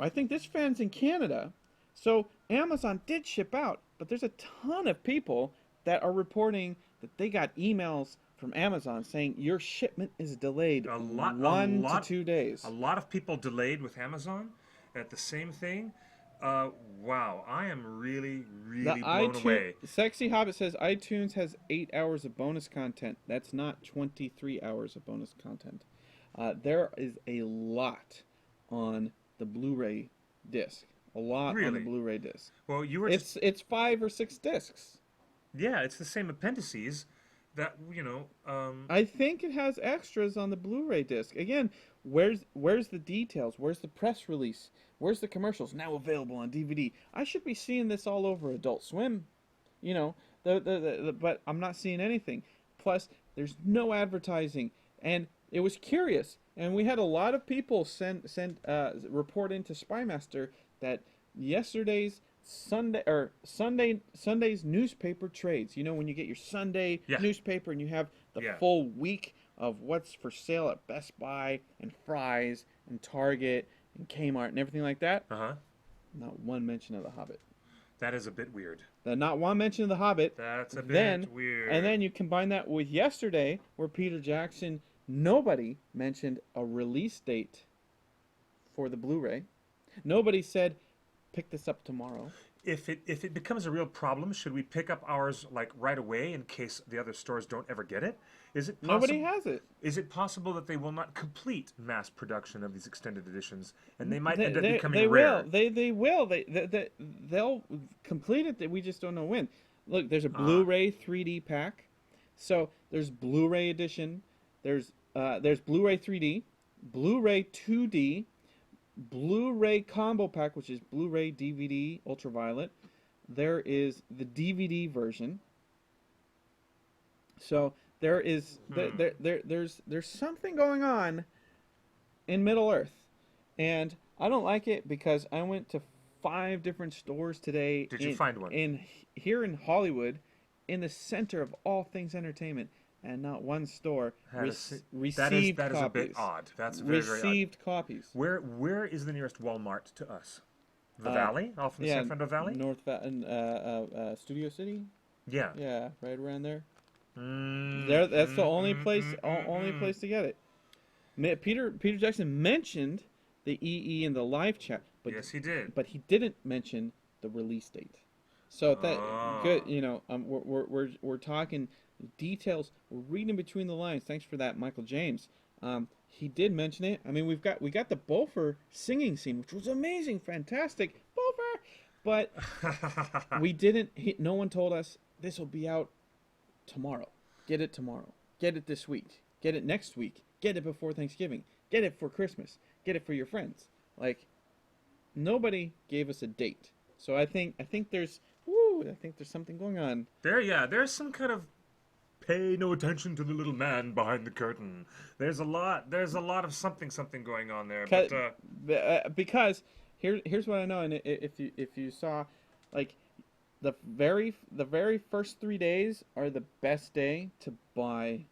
I think this fan's in Canada. So Amazon did ship out, but there's a ton of people that are reporting that they got emails from Amazon saying your shipment is delayed 1 to 2 days. A lot of people delayed with Amazon at the same thing. Wow, I am really blown away. Sexy Hobbit says iTunes has 8 hours of bonus content. That's not 23 hours of bonus content. There is a lot on the Blu-ray disc. A lot on the Blu-ray disc. Well, it's 5 or 6 discs. Yeah, it's the same appendices that, I think it has extras on the Blu-ray disc. Again, where's the details? Where's the press release? Where's the commercials? Now available on DVD. I should be seeing this all over Adult Swim. But I'm not seeing anything. Plus, there's no advertising. And it was curious. And we had a lot of people report into Spymaster that yesterday's Sunday's newspaper trades. When you get your Sunday newspaper and you have the full week of what's for sale at Best Buy and Fry's and Target and Kmart and everything like that. Not one mention of The Hobbit. That is a bit weird. Not one mention of The Hobbit. That's a bit weird. And then you combine that with yesterday, where Peter Jackson, nobody mentioned a release date for the Blu-ray. Nobody said, pick this up tomorrow. If it becomes a real problem, should we pick up ours right away in case the other stores don't ever get it? Is it nobody has it? Is it possible that they will not complete mass production of these extended editions, and they might end up becoming rare? They will. They'll complete it. We just don't know when. Look, there's a Blu-ray 3D pack. So there's Blu-ray edition. There's Blu-ray 3D, Blu-ray 2D. Blu-ray combo pack, which is Blu-ray DVD Ultraviolet. There is the DVD version. So there is there's something going on in Middle Earth, and I don't like it because I went to 5 different stores today. Did you find one? Here in Hollywood, in the center of all things entertainment. And not one store received copies. That is a bit odd. That's very, very odd. Received copies. Where is the nearest Walmart to us? The Valley? Off in the San Fernando Valley? Studio City? Yeah. Yeah, right around there. That's the only place to get it. Peter Jackson mentioned the EE in the live chat. But yes, he did. But he didn't mention the release date. So good, we're talking details. We're reading between the lines. Thanks for that, Michael James. He did mention it. I mean, we got the Bolfer singing scene, which was amazing, fantastic, Bolfer. But we didn't. No one told us this will be out tomorrow. Get it tomorrow. Get it this week. Get it next week. Get it before Thanksgiving. Get it for Christmas. Get it for your friends. Nobody gave us a date. So I think there's something going on. There's some kind of Pay no attention to the little man behind the curtain. There's a lot of something going on there. But because here's what I know, and if you saw, like, the very first 3 days are the best day to buy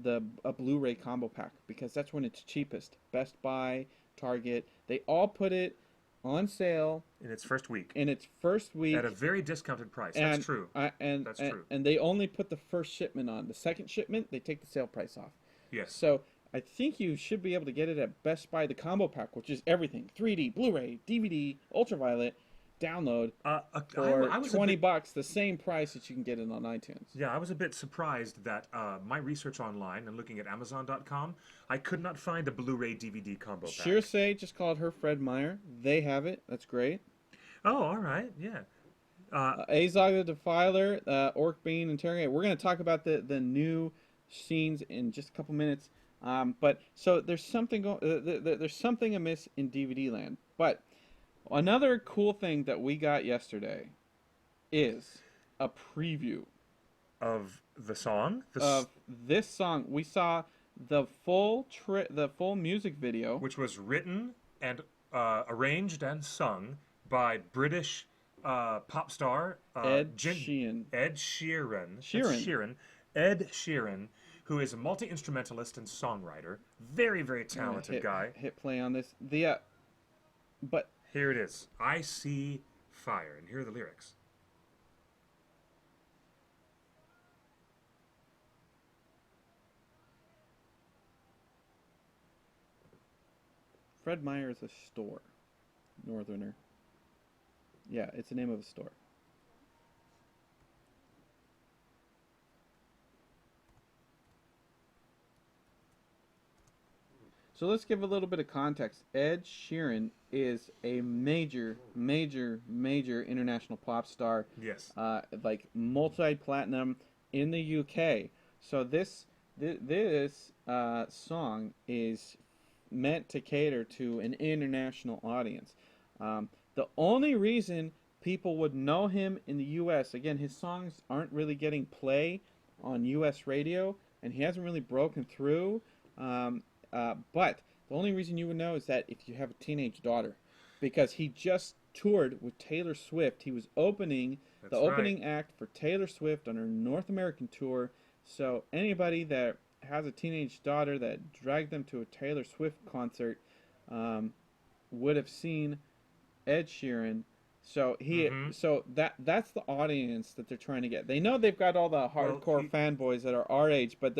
a Blu-ray combo pack, because that's when it's cheapest. Best Buy, Target, they all put it on sale in its first week. At a very discounted price. That's true. That's true. And they only put the first shipment on. The second shipment, they take the sale price off. Yes. So I think you should be able to get it at Best Buy, the combo pack, which is everything: 3D, Blu-ray, DVD, Ultraviolet, download for $20, the same price that you can get it on iTunes. Yeah, I was a bit surprised that my research online and looking at Amazon.com, I could not find a Blu-ray DVD combo pack. Sheeran just called her Fred Meyer. They have it. That's great. Oh, all right, yeah. Azog the Defiler, Orc Bean, Interrogate. We're going to talk about the new scenes in just a couple minutes. But so there's something there's something amiss in DVD land. But another cool thing that we got yesterday is a preview of the song. Of this song. We saw the full music video, which was written and arranged and sung by British pop star Ed Sheeran. Ed Sheeran, who is a multi-instrumentalist and songwriter. Very, very talented guy. Hit play on this. But here it is. I See Fire. And here are the lyrics. Fred Meyer is a store. Northerner. Yeah, it's the name of a store. So let's give a little bit of context. Ed Sheeran is a major international pop star. Yes. Like multi-platinum in the UK. So this song is meant to cater to an international audience. The only reason people would know him in the US, again, his songs aren't really getting play on US radio, and he hasn't really broken through. But the only reason you would know is that if you have a teenage daughter, because he just toured with Taylor Swift. He was opening act for Taylor Swift on her North American tour. So anybody that has a teenage daughter that dragged them to a Taylor Swift concert would have seen Ed Sheeran. So that's the audience that they're trying to get. They know they've got all the hardcore fanboys that are our age, but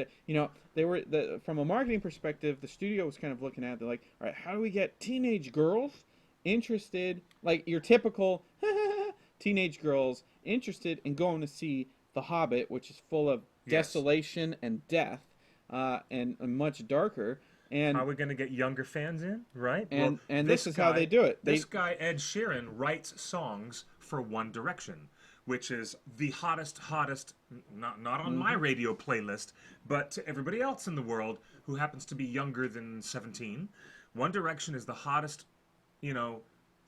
from a marketing perspective, the studio was kind of looking at it. They're like, all right, how do we get teenage girls interested, like your typical teenage girls interested in going to see The Hobbit, which is full of desolation and death, and much darker. And how are we going to get younger fans in, right? And this is how they do it. This guy, Ed Sheeran, writes songs for One Direction, which is the hottest, not on my radio playlist, but to everybody else in the world who happens to be younger than 17. One Direction is the hottest,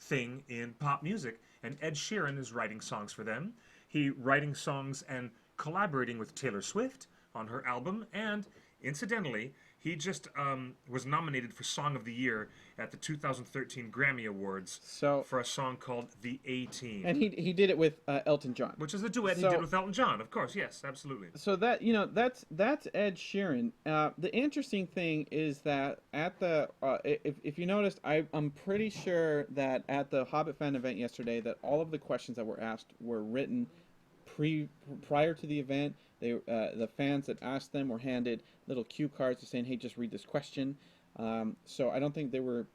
thing in pop music, and Ed Sheeran is writing songs for them. He writing songs and collaborating with Taylor Swift on her album, and incidentally, he just was nominated for Song of the Year at the 2013 Grammy Awards for a song called The A-Team. And he did it with Elton John. Which is a duet he did with Elton John, of course, yes, absolutely. So that's Ed Sheeran. The interesting thing is that at the, if you noticed, I'm pretty sure that at the Hobbit fan event yesterday that all of the questions that were asked were written prior to the event. The fans that asked them were handed little cue cards saying, "Hey, just read this question." So I don't think they were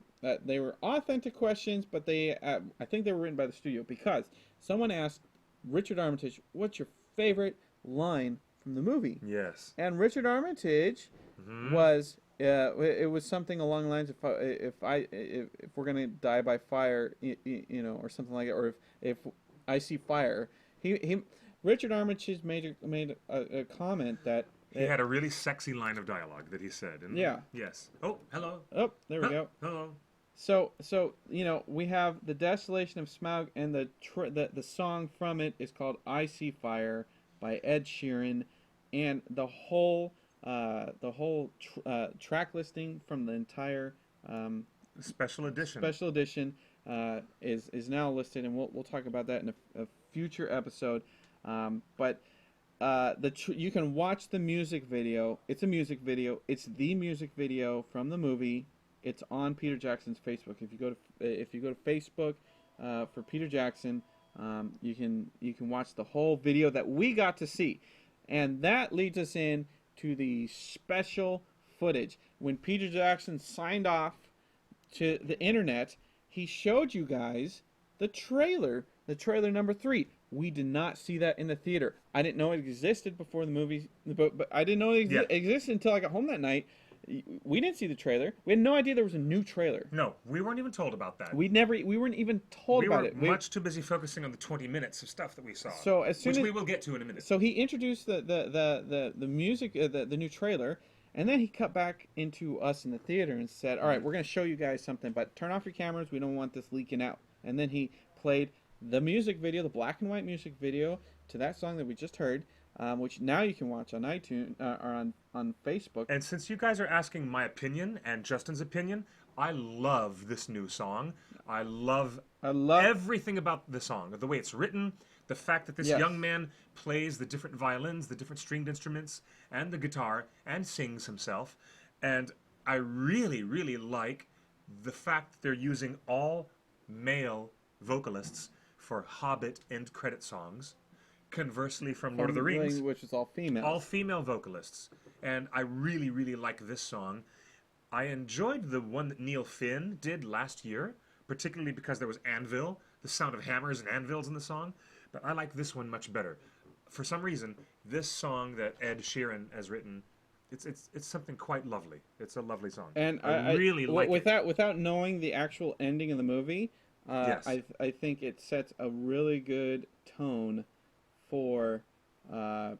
authentic questions, but I think they were written by the studio, because someone asked Richard Armitage, "What's your favorite line from the movie?" Yes. And Richard Armitage was it was something along the lines of if we're gonna die by fire, or something like that, or if I see fire, Richard Armitage made a comment that he had a really sexy line of dialogue that he said. And yes. Oh, hello. Oh, there we go. Hello. So we have The Desolation of Smaug, and the song from it is called I See Fire by Ed Sheeran. and the whole track listing from the entire special edition is now listed, and we'll talk about that in a future episode. But you can watch the music video. It's a music video. It's the music video from the movie. It's on Peter Jackson's Facebook. If you go to Facebook for Peter Jackson, you can watch the whole video that we got to see, and that leads us in to the special footage when Peter Jackson signed off to the internet. He showed you guys the trailer number 3. We did not see that in the theater. I didn't know it existed before the movie, but I didn't know it existed until I got home that night. We didn't see the trailer. We had no idea there was a new trailer. No, we weren't even told about that. We weren't even told about it. We were much too busy focusing on the 20 minutes of stuff that we saw. So which we will get to in a minute. So he introduced the music, the new trailer, and then he cut back into us in the theater and said, "All right, we're going to show you guys something, but turn off your cameras. We don't want this leaking out." And then he played the music video, the black and white music video to that song that we just heard, which now you can watch on iTunes or on Facebook. And since you guys are asking my opinion and Justin's opinion, I love this new song. I love everything about the song, the way it's written, the fact that this young man plays the different violins, the different stringed instruments, and the guitar, and sings himself. And I really, really like the fact that they're using all male vocalists for Hobbit end credit songs. Conversely, from Lord of the Rings, which is all female. All female vocalists. And I really, really like this song. I enjoyed the one that Neil Finn did last year, particularly because there was anvil, the sound of hammers and anvils in the song. But I like this one much better. For some reason, this song that Ed Sheeran has written, it's something quite lovely. It's a lovely song. And I really like it. Without knowing the actual ending of the movie, I think it sets a really good tone for the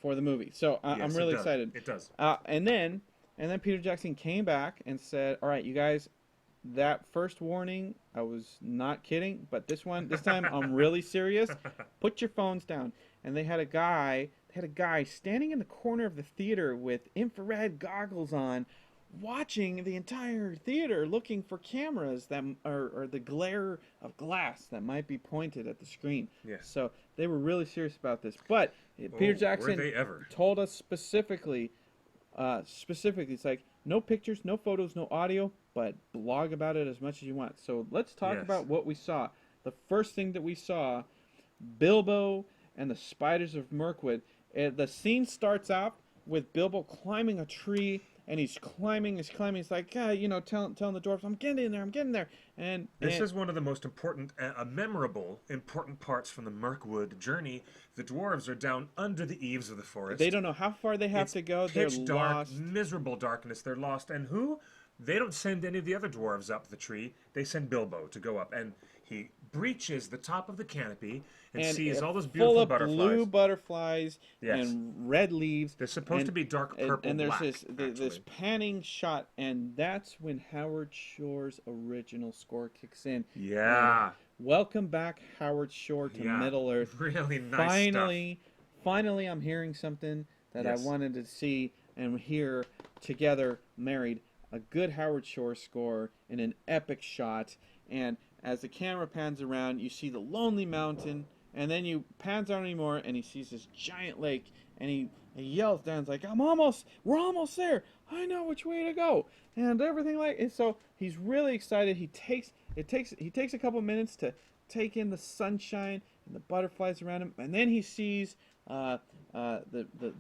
movie. So I'm really excited. It does. And then Peter Jackson came back and said, "All right, you guys, that first warning, I was not kidding, but this time I'm really serious. Put your phones down." And they had a guy standing in the corner of the theater with infrared goggles on, watching the entire theater, looking for cameras that or the glare of glass that might be pointed at the screen. Yes. So they were really serious about this. But Peter Jackson told us specifically, it's like, no pictures, no photos, no audio, but blog about it as much as you want. So let's talk about what we saw. The first thing that we saw, Bilbo and the Spiders of Mirkwood. The scene starts out with Bilbo climbing a tree, and he's climbing. He's like, telling the dwarves, I'm getting there. And this is one of the most important, memorable parts from the Mirkwood journey. The dwarves are down under the eaves of the forest. They don't know how far they have to go. They're pitch dark, lost. Miserable darkness. They're lost. And who? They don't send any of the other dwarves up the tree. They send Bilbo to go up. And he breaches the top of the canopy and sees all those beautiful butterflies. Full of blue butterflies and red leaves. They're supposed to be dark purple, and there's black, this panning shot, and that's when Howard Shore's original score kicks in. Yeah. And welcome back, Howard Shore, to Middle Earth. Really nice stuff. Finally, I'm hearing something that I wanted to see and hear together, married. A good Howard Shore score in an epic shot, and as the camera pans around, you see the lonely mountain, and then you pans out anymore, and he sees this giant lake, and he yells down, it's like, we're almost there. I know which way to go, and everything like. And so he's really excited. He takes a couple minutes to take in the sunshine and the butterflies around him, and then he sees the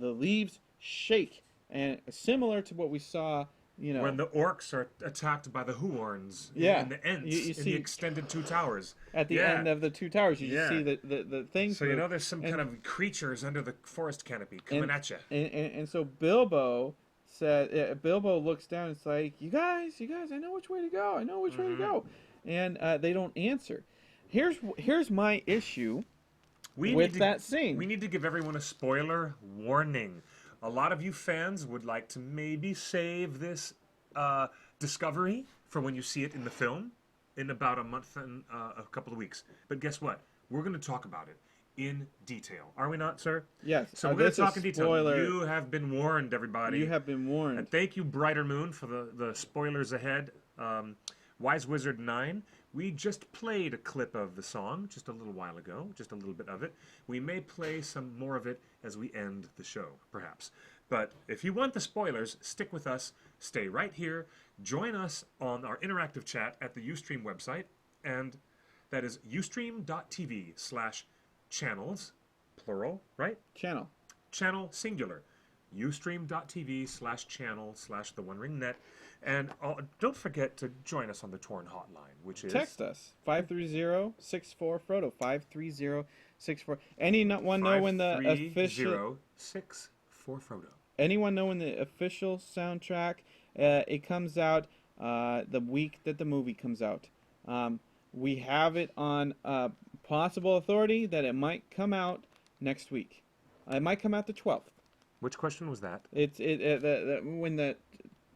leaves shake, and similar to what we saw. When the orcs are attacked by the Huorns and the Ents you see in the extended Two Towers. At the end of the Two Towers, you see the things. So there's some kind of creatures under the forest canopy coming at you. And so Bilbo looks down and it's like, you guys, I know which way to go. Way to go. And they don't answer. Here's my issue with that scene. We need to give everyone a spoiler warning. A lot of you fans would like to maybe save this discovery for when you see it in the film in about a month and a couple of weeks. But guess what? We're going to talk about it. in detail. Are we not, sir? Yes. So we're going this to talk in is detail. spoiler. You have been warned, everybody. You have been warned. And thank you, Brighter Moon, for the spoilers ahead. Wise Wizard 9, we just played a clip of the song just a little while ago, just a little bit of it. We may play some more of it as we end the show, perhaps. But if you want the spoilers, stick with us. Stay right here. Join us on our interactive chat at the Ustream website, and that is ustream.tv/channels, plural, right? Channel Singular. ustream.tv/channel/TheOneRingNet. And don't forget to join us on the Torn hotline, which is... Text us, 530-64-FRODO, 530-64. Anyone know when the official... 530-64-FRODO. Anyone know when the official soundtrack, it comes out the week that the movie comes out. We have it on possible authority that it might come out next week. It might come out the 12th. Which question was that? It's when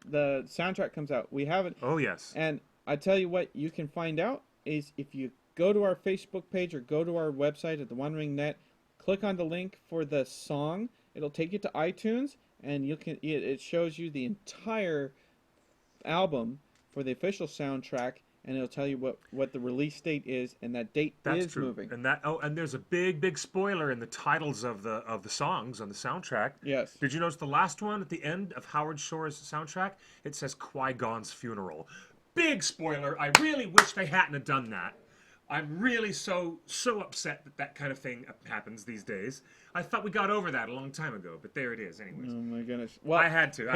the soundtrack comes out. We have it. Oh, yes. And I tell you what you can find out is if you go to our Facebook page or go to our website at TheOneRing.net, click on the link for the song. It'll take you to iTunes, and it shows you the entire album for the official soundtrack, and it'll tell you what the release date is, and that date is true. moving. And there's a big spoiler in the titles of the songs on the soundtrack. Yes. Did you notice the last one at the end of Howard Shore's soundtrack? It says Qui-Gon's funeral. Big spoiler. I really wish they hadn't have done that. I'm really so upset that kind of thing happens these days. I thought we got over that a long time ago, but there it is anyways. Oh my goodness. Well, I had to.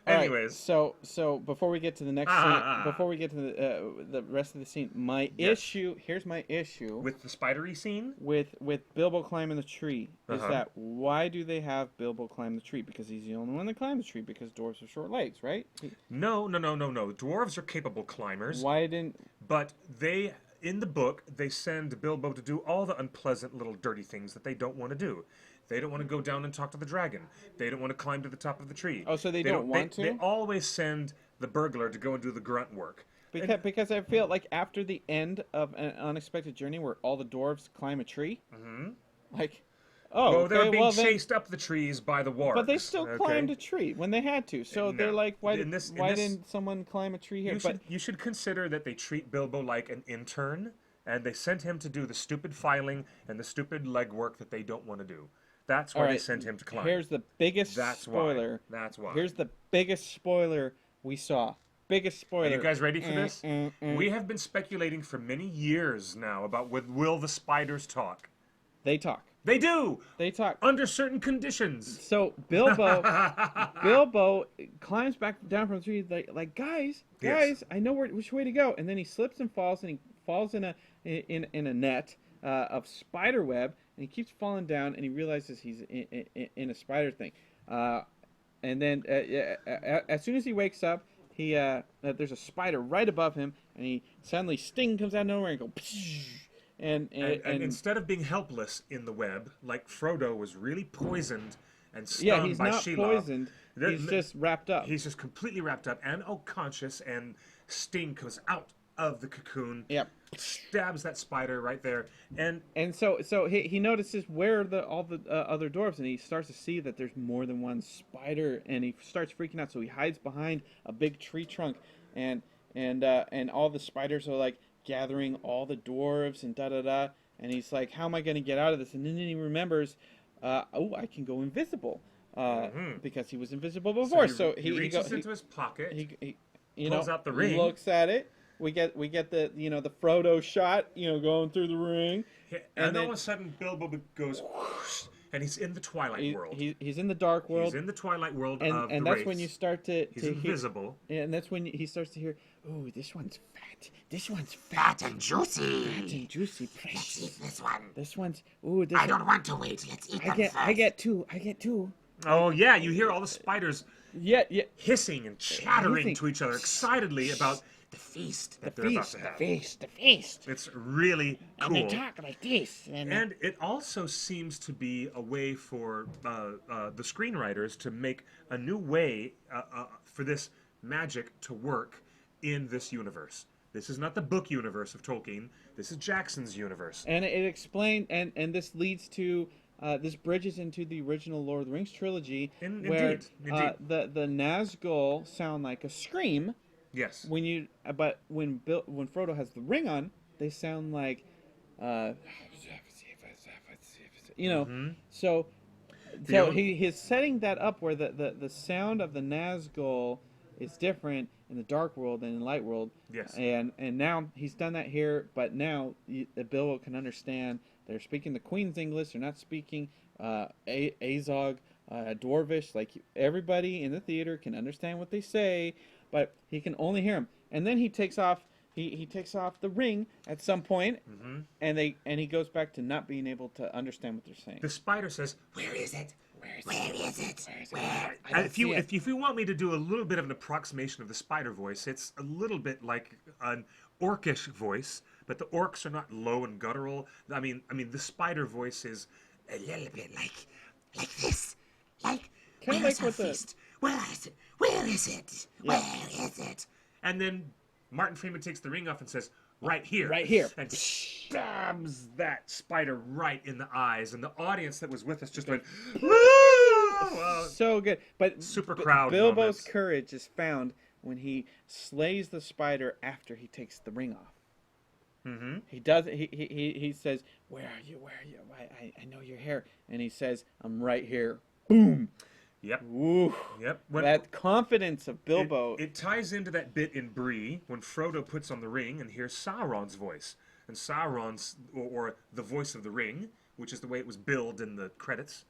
Anyways. Right, so before we get to the next scene, before we get to the rest of the scene, here's my issue with the spidery scene with Bilbo climbing the tree is that why do they have Bilbo climb the tree? Because he's the only one that climbs the tree because dwarves have short legs, right? No. Dwarves are capable climbers. Why didn't? But in the book, they send Bilbo to do all the unpleasant little dirty things that they don't want to do. They don't want to go down and talk to the dragon. They don't want to climb to the top of the tree. Oh, so they don't want to? They always send the burglar to go and do the grunt work. Because I feel like after the end of An Unexpected Journey where all the dwarves climb a tree, like, they were being chased up the trees by the wargs. But they still climbed a tree when they had to. So they're like, why didn't someone climb a tree here? You should consider that they treat Bilbo like an intern, and they sent him to do the stupid filing and the stupid legwork that they don't want to do. That's why they sent him to climb. Here's the biggest spoiler. That's why. Here's the biggest spoiler we saw. Biggest spoiler. Are you guys ready for this? We have been speculating for many years now about will the spiders talk. They talk. They do. They talk under certain conditions. So Bilbo climbs back down from the tree like guys, I know which way to go, and then he slips and falls in a net of spider web, and he keeps falling down, and he realizes he's in a spider thing, and then as soon as he wakes up, there's a spider right above him, and he suddenly sting comes out of nowhere and go. And instead of being helpless in the web, like Frodo was really poisoned and stung by Shelob. He's not poisoned. He's just wrapped up. He's just completely wrapped up and unconscious, and Sting comes out of the cocoon. Yep. Stabs that spider right there, and so he notices where all the other dwarves, and he starts to see that there's more than one spider, and he starts freaking out. So he hides behind a big tree trunk, and all the spiders are like gathering all the dwarves and and he's like, how am I going to get out of this? And then he remembers, I can go invisible, because he was invisible before. So he reaches into his pocket. He pulls out the ring. Looks at it. We get the the Frodo shot, going through the ring, and then all of a sudden Bilbo goes whoosh, and he's in the Twilight world. He's in the dark world. He's in the Twilight world and that's when you start to he's invisible. And that's when he starts to hear, oh, this one's fat. This one's fat and juicy. Fat and juicy. Precious. Let's eat this one. This one's I don't want to wait. Let's eat them first. I get two. Oh yeah, you hear all the spiders hissing and chattering to each other excitedly about the feast that they're about to have. The feast. It's really cool. And they talk like this. And it also seems to be a way for the screenwriters to make a new way for this magic to work in this universe. This is not the book universe of Tolkien. This is Jackson's universe. And it explained, and this leads to, this bridges into the original Lord of the Rings trilogy, where Indeed. The Nazgul sound like a scream. Yes. But when Frodo has the ring on, they sound like, So he's setting that up where the sound of the Nazgul is different in the Dark World than in Light World. Yes. And now he's done that here, but now Bilbo can understand they're speaking the Queen's English. They're not speaking Azog, Dwarvish. Like, everybody in the theater can understand what they say, but he can only hear them. And then he takes off. He takes off the ring at some point, and he goes back to not being able to understand what they're saying. The spider says, Where is it? Where is it? If you want me to do a little bit of an approximation of the spider voice, it's a little bit like an orcish voice, but the orcs are not low and guttural. I mean, the spider voice is A little bit like this. Like, Kind of like what the... feast? Where is it? Where is it? Yeah. Where is it? And then Martin Freeman takes the ring off and says, right here. Right here. And stabs that spider right in the eyes. And the audience that was with us just went, woo! Well, So good. But super crowd Bilbo's moments. courage is found when he slays the spider after he takes the ring off. Mm-hmm. He does. He says, "Where are you? Where are you? I know you're here." And he says, "I'm right here." Boom. Yep. Woo. Yep. That confidence of Bilbo. It ties into that bit in Bree when Frodo puts on the ring and hears Sauron's voice. And Sauron's, or the voice of the ring, which is the way it was billed in the credits.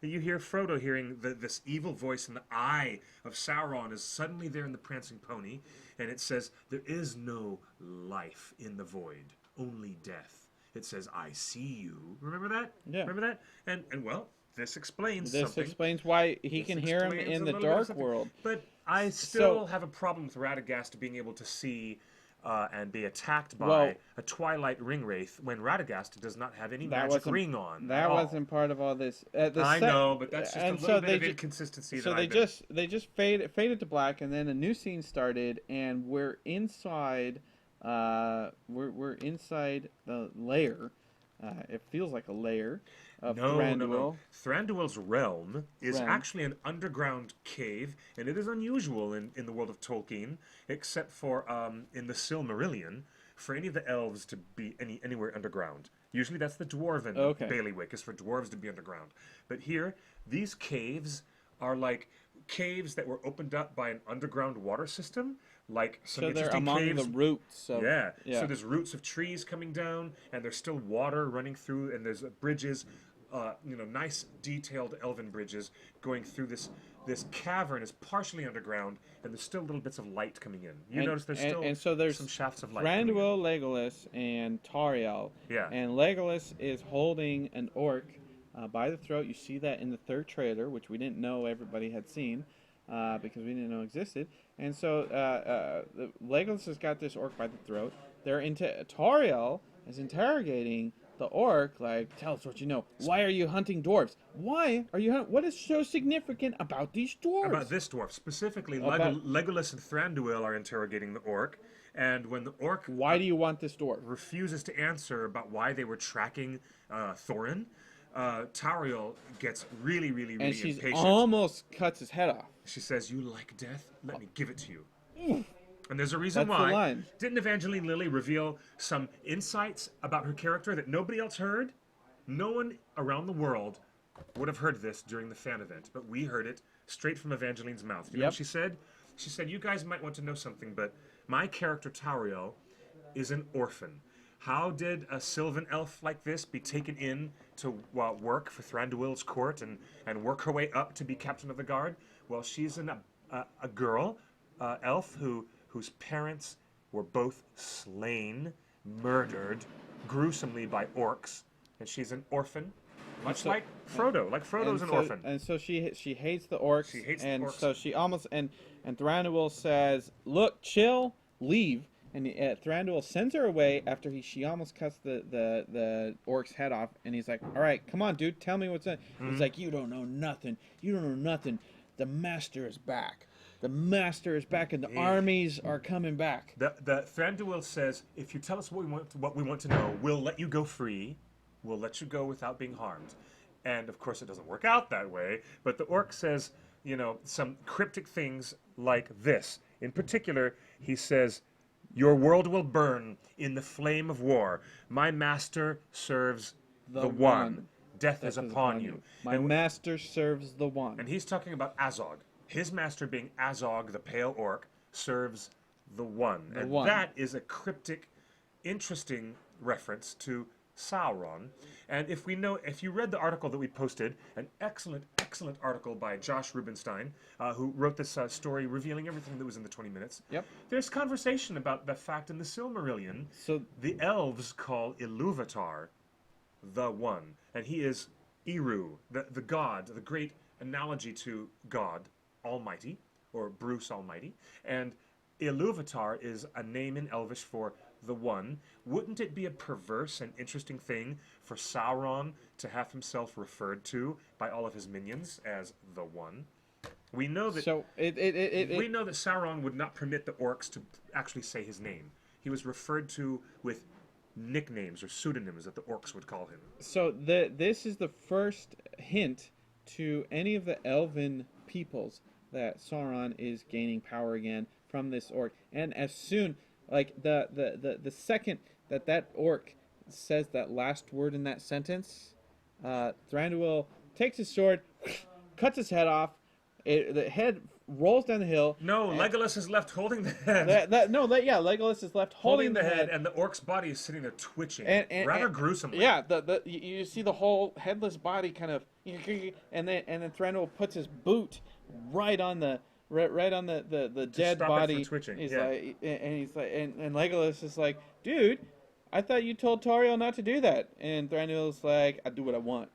And you hear Frodo hearing this evil voice, and the eye of Sauron is suddenly there in the prancing pony. And it says, there is no life in the void, only death. It says, I see you. Remember that? Yeah. Remember that? And well, this explains This something. explains why he can hear him Explains in a the little bit of Dark something. World. But I still have a problem with Radagast being able to see and be attacked by a Twilight ring wraith when Radagast does not have any magic ring on. That wasn't part of all this. I know, but that's just a little bit of inconsistency. So they just faded to black, and then a new scene started, and we're inside. We're inside the lair. It feels like a lair of Thranduil. No. Thranduil's realm is actually an underground cave, and it is unusual in the world of Tolkien, except for in the Silmarillion, for any of the elves to be anywhere underground. Usually that's the dwarven bailiwick, is for dwarves to be underground. But here, these caves are like caves that were opened up by an underground water system, like some so they're interesting among caves. the roots of Yeah. So there's roots of trees coming down, and there's still water running through, and there's bridges, nice detailed elven bridges going through this cavern is partially underground, and there's still little bits of light coming in. Notice there's still some shafts of light. Thranduil, Legolas, and Tauriel. Yeah. And Legolas is holding an orc by the throat. You see that in the third trailer, which we didn't know everybody had seen because we didn't know existed. And so Legolas has got this orc by the throat. Tauriel is interrogating the orc, like, tell us what you know. Why are you hunting dwarves? Why are you hunting? What is so significant about these dwarves? About this dwarf. Specifically, Legolas and Thranduil are interrogating the orc, and when the orc... Why do you want this dwarf? ...refuses to answer about why they were tracking Thorin, Tauriel gets really, really, really impatient. And she almost cuts his head off. She says, you like death? Let me give it to you. And there's a reason That's why. the line. Didn't Evangeline Lilly reveal some insights about her character that nobody else heard? No one around the world would have heard this during the fan event, but we heard it straight from Evangeline's mouth. You know what she said? She said, you guys might want to know something, but my character, Tauriel, is an orphan. How did a Sylvan elf like this be taken in to work for Thranduil's court and work her way up to be captain of the guard? Well, she's a girl, elf, whose parents were both slain, murdered, gruesomely by orcs, and she's an orphan, much like Frodo. Like Frodo's an orphan. And so she hates the orcs. She hates the orcs. So she almost and Thranduil says, "Look, chill, leave." And Thranduil sends her away after she almost cuts the orc's head off. And he's like, "All right, come on, dude, tell me what's in." He's like, "You don't know nothing. You don't know nothing. The master is back." The master is back, and the armies are coming back. The Thranduil says, if you tell us what we want to know, we'll let you go free. We'll let you go without being harmed. And of course, it doesn't work out that way. But the orc says, some cryptic things like this. In particular, he says, "Your world will burn in the flame of war. My master serves the one. Death is upon you. My master serves the one." And he's talking about Azog. His master being Azog, the pale orc, serves the one. That is a cryptic, interesting reference to Sauron. And if you read the article that we posted, an excellent article by Josh Rubinstein, who wrote this story revealing everything that was in the 20 minutes. Yep. There's conversation about the fact in the Silmarillion, so the elves call Ilúvatar the one, and he is Eru, the god, the great analogy to God Almighty, or Bruce Almighty, and Ilúvatar is a name in Elvish for the one. Wouldn't it be a perverse and interesting thing for Sauron to have himself referred to by all of his minions as the one? We know that we know that Sauron would not permit the orcs to actually say his name. He was referred to with nicknames or pseudonyms that the orcs would call him. So this is the first hint to any of the elven peoples that Sauron is gaining power again from this orc. And as soon, like the second that orc says that last word in that sentence, Thranduil takes his sword, cuts his head off. The head rolls down the hill. No, Legolas is left holding the head. Legolas is left holding the head, and the orc's body is sitting there twitching, rather gruesomely. Yeah, you see the whole headless body kind of, and then Thranduil puts his boot right on the dead body. He's like, and Legolas is like, dude, I thought you told Tauriel not to do that, and Thranduil's like, I do what I want.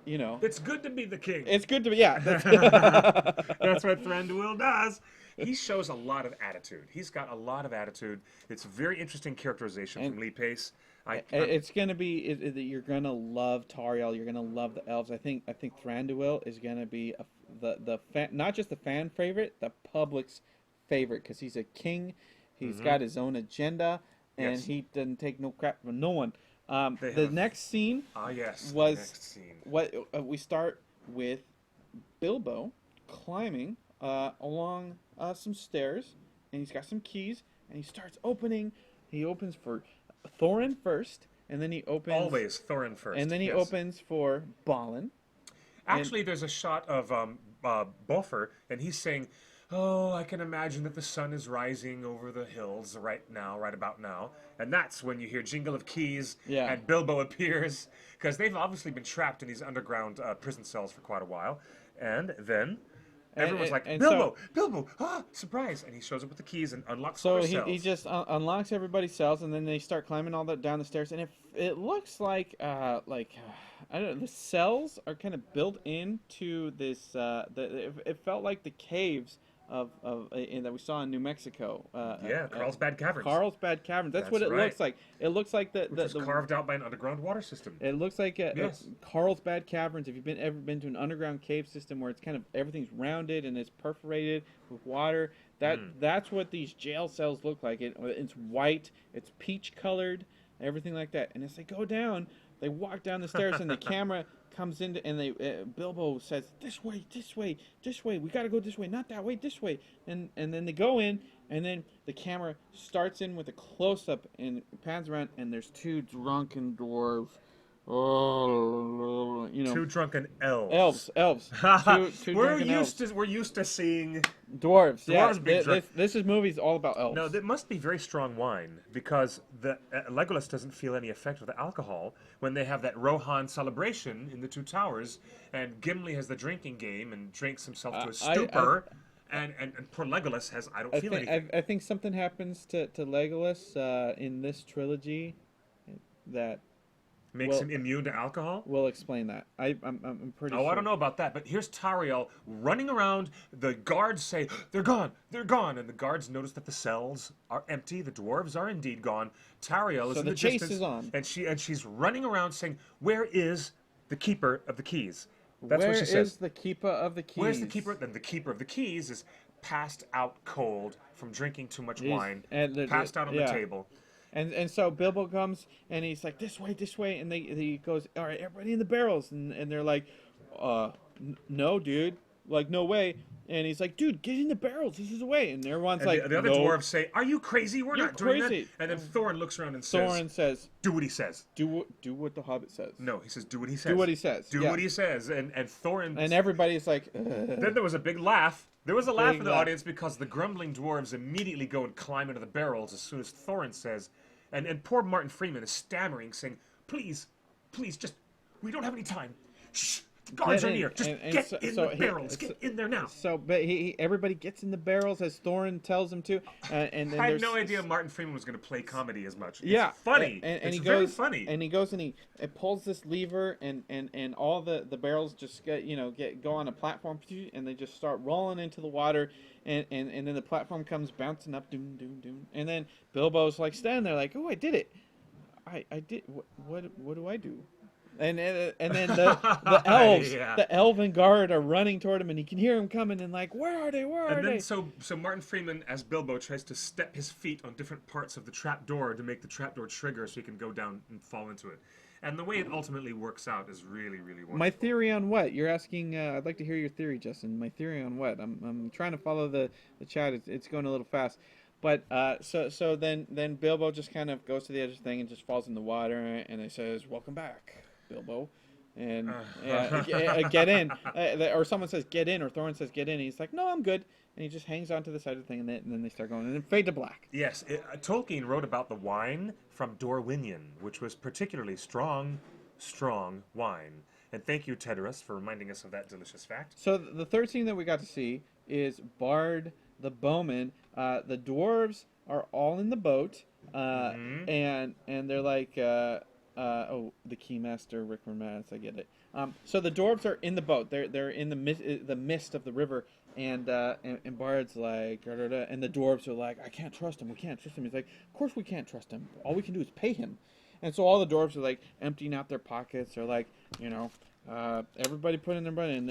It's good to be the king. It's good to be, yeah. That's what Thranduil does. He shows a lot of attitude. He's got a lot of attitude. It's a very interesting characterization from Lee Pace. It's gonna be. You're gonna love Tauriel. You're gonna love the elves. I think Thranduil is gonna be not just the fan favorite, the public's favorite, because he's a king. He's got his own agenda, and he doesn't take no crap from no one. The next scene was what we start with Bilbo climbing along some stairs, and he's got some keys, and he starts opening. He opens for Thorin first, and then he opens always Thorin first, and then he opens for Balin. Actually, there's a shot of Boffer, and he's saying, "Oh, I can imagine that the sun is rising over the hills right about now." And that's when you hear jingle of keys, and Bilbo appears, because they've obviously been trapped in these underground prison cells for quite a while. And then everyone's like, "Bilbo, Bilbo, surprise!" And he shows up with the keys and unlocks all their cells. So he just unlocks everybody's cells, and then they start climbing all down the stairs. And it looks like I don't know, the cells are kind of built into this. It felt like the caves of that we saw in New Mexico. Carlsbad Caverns. Carlsbad Caverns. That's what it looks like. It looks like which was carved out by an underground water system. It looks like Carlsbad Caverns. If you've ever been to an underground cave system where it's kind of everything's rounded and it's perforated with water, that's what these jail cells look like. It's white. It's peach colored. Everything like that. And as they go down, they walk down the stairs, and the camera comes in, and Bilbo says, this way, we gotta go this way, not that way, this way. And then they go in, and then the camera starts in with a close-up and pans around, and there's two drunken dwarves. Two drunken elves. We're used to seeing dwarves. Being drunk. This movie's all about elves. No, it must be very strong wine, because the Legolas doesn't feel any effect of the alcohol when they have that Rohan celebration in the Two Towers, and Gimli has the drinking game and drinks himself to a stupor. And poor Legolas has, I don't feel anything. I think something happens to Legolas in this trilogy that makes him immune to alcohol? We'll explain that. I'm pretty sure. I don't know about that, but here's Tauriel running around. The guards say, they're gone, and the guards notice that the cells are empty. The dwarves are indeed gone. Tauriel is in the distance. So the chase is on. And she's running around saying, where is the keeper of the keys? That's what she says. Where is the keeper of the keys? Where's the keeper? Then the keeper of the keys is passed out cold from drinking too much wine, and passed out on the table. And so Bilbo comes and he's like, this way, and he goes, all right, everybody in the barrels, and they're like, no, dude, like no way. And he's like, dude, get in the barrels, this is the way. And everyone's and like, the other no. dwarves say, are you crazy? You're not doing crazy. that. And then Thorin looks around and says, do what he says. Do what the Hobbit says. No, he says, do what he says. Do what he says. Do what he says. And Thorin... And everybody's like... Then there was a big laugh. There was a laugh in the audience because the grumbling dwarves immediately go and climb into the barrels as soon as Thorin says... And poor Martin Freeman is stammering, saying, please, just... We don't have any time. Shh! The guards are near. Just get in the barrels. Get in there now. So, but everybody gets in the barrels as Thorin tells him to. And then I had no idea Martin Freeman was going to play comedy as much. Yeah, it's funny. And it's very funny. And he goes and he pulls this lever, and all the barrels just go on a platform, and they just start rolling into the water, and then the platform comes bouncing up, doom doom doom, and then Bilbo's like standing there like, oh, I did it. I did. What do I do? And then the elves, the elven guard are running toward him, and he can hear him coming, and like, where are they? And then so Martin Freeman as Bilbo tries to step his feet on different parts of the trapdoor to make the trapdoor trigger so he can go down and fall into it. And the way it ultimately works out is really, really wonderful. My theory on what? You're asking, I'd like to hear your theory, Justin. My theory on what? I'm trying to follow the chat. It's going a little fast. But so then Bilbo just kind of goes to the edge of the thing and just falls in the water, and it says, welcome back, Bilbo. And get in. Or someone says, get in, or Thorin says, get in. And he's like, no, I'm good. And he just hangs onto the side of the thing, and then they start going, and then fade to black. Yes, Tolkien wrote about the wine from Dorwinion, which was particularly strong wine. And thank you, Tedros, for reminding us of that delicious fact. So the third scene that we got to see is Bard the bowman. The dwarves are all in the boat, and they're like, the keymaster Rick Moranis, I get it. So the dwarves are in the boat. They're in the mist of the river. And Bard's like, and the dwarves are like, I can't trust him. We can't trust him. He's like, of course we can't trust him. All we can do is pay him. And so all the dwarves are like emptying out their pockets. They're like, everybody put in their money, and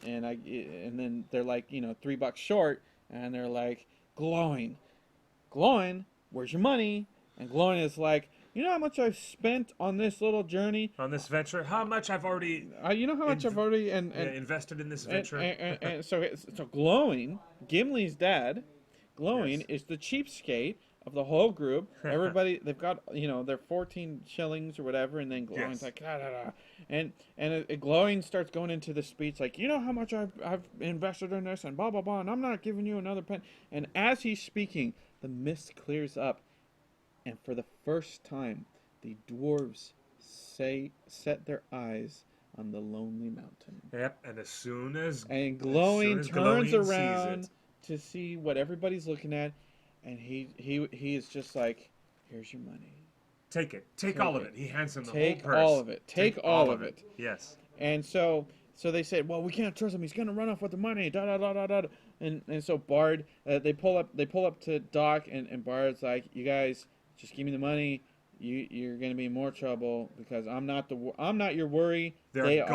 then they're like, $3 short, and they're like, glowing, where's your money? And glowing is like, you know how much I've spent on this little journey? On this venture? How much I've already... you know how much I've already... invested in this venture? And so glowing, Gimli's dad, glowing is the cheapskate of the whole group. Everybody, they've got, their 14 shillings or whatever, and then glowing's like, da, da, da. And glowing starts going into the speech like, you know how much I've invested in this, and blah, blah, blah, and I'm not giving you another pen. And as he's speaking, the mist clears up. And for the first time, the dwarves set their eyes on the lonely mountain. Yep, and as soon as glowing turns around to see what everybody's looking at, and he is just like, here's your money. Take it. Take all of it. He hands him the whole purse. Take all of it. Take all of it. Yes. And so they said, well, we can't trust him. He's gonna run off with the money. Da da da da da. And so Bard, they pull up to Doc, and Bard's like, you guys, just give me the money. You're going to be in more trouble because I'm not your worry. There are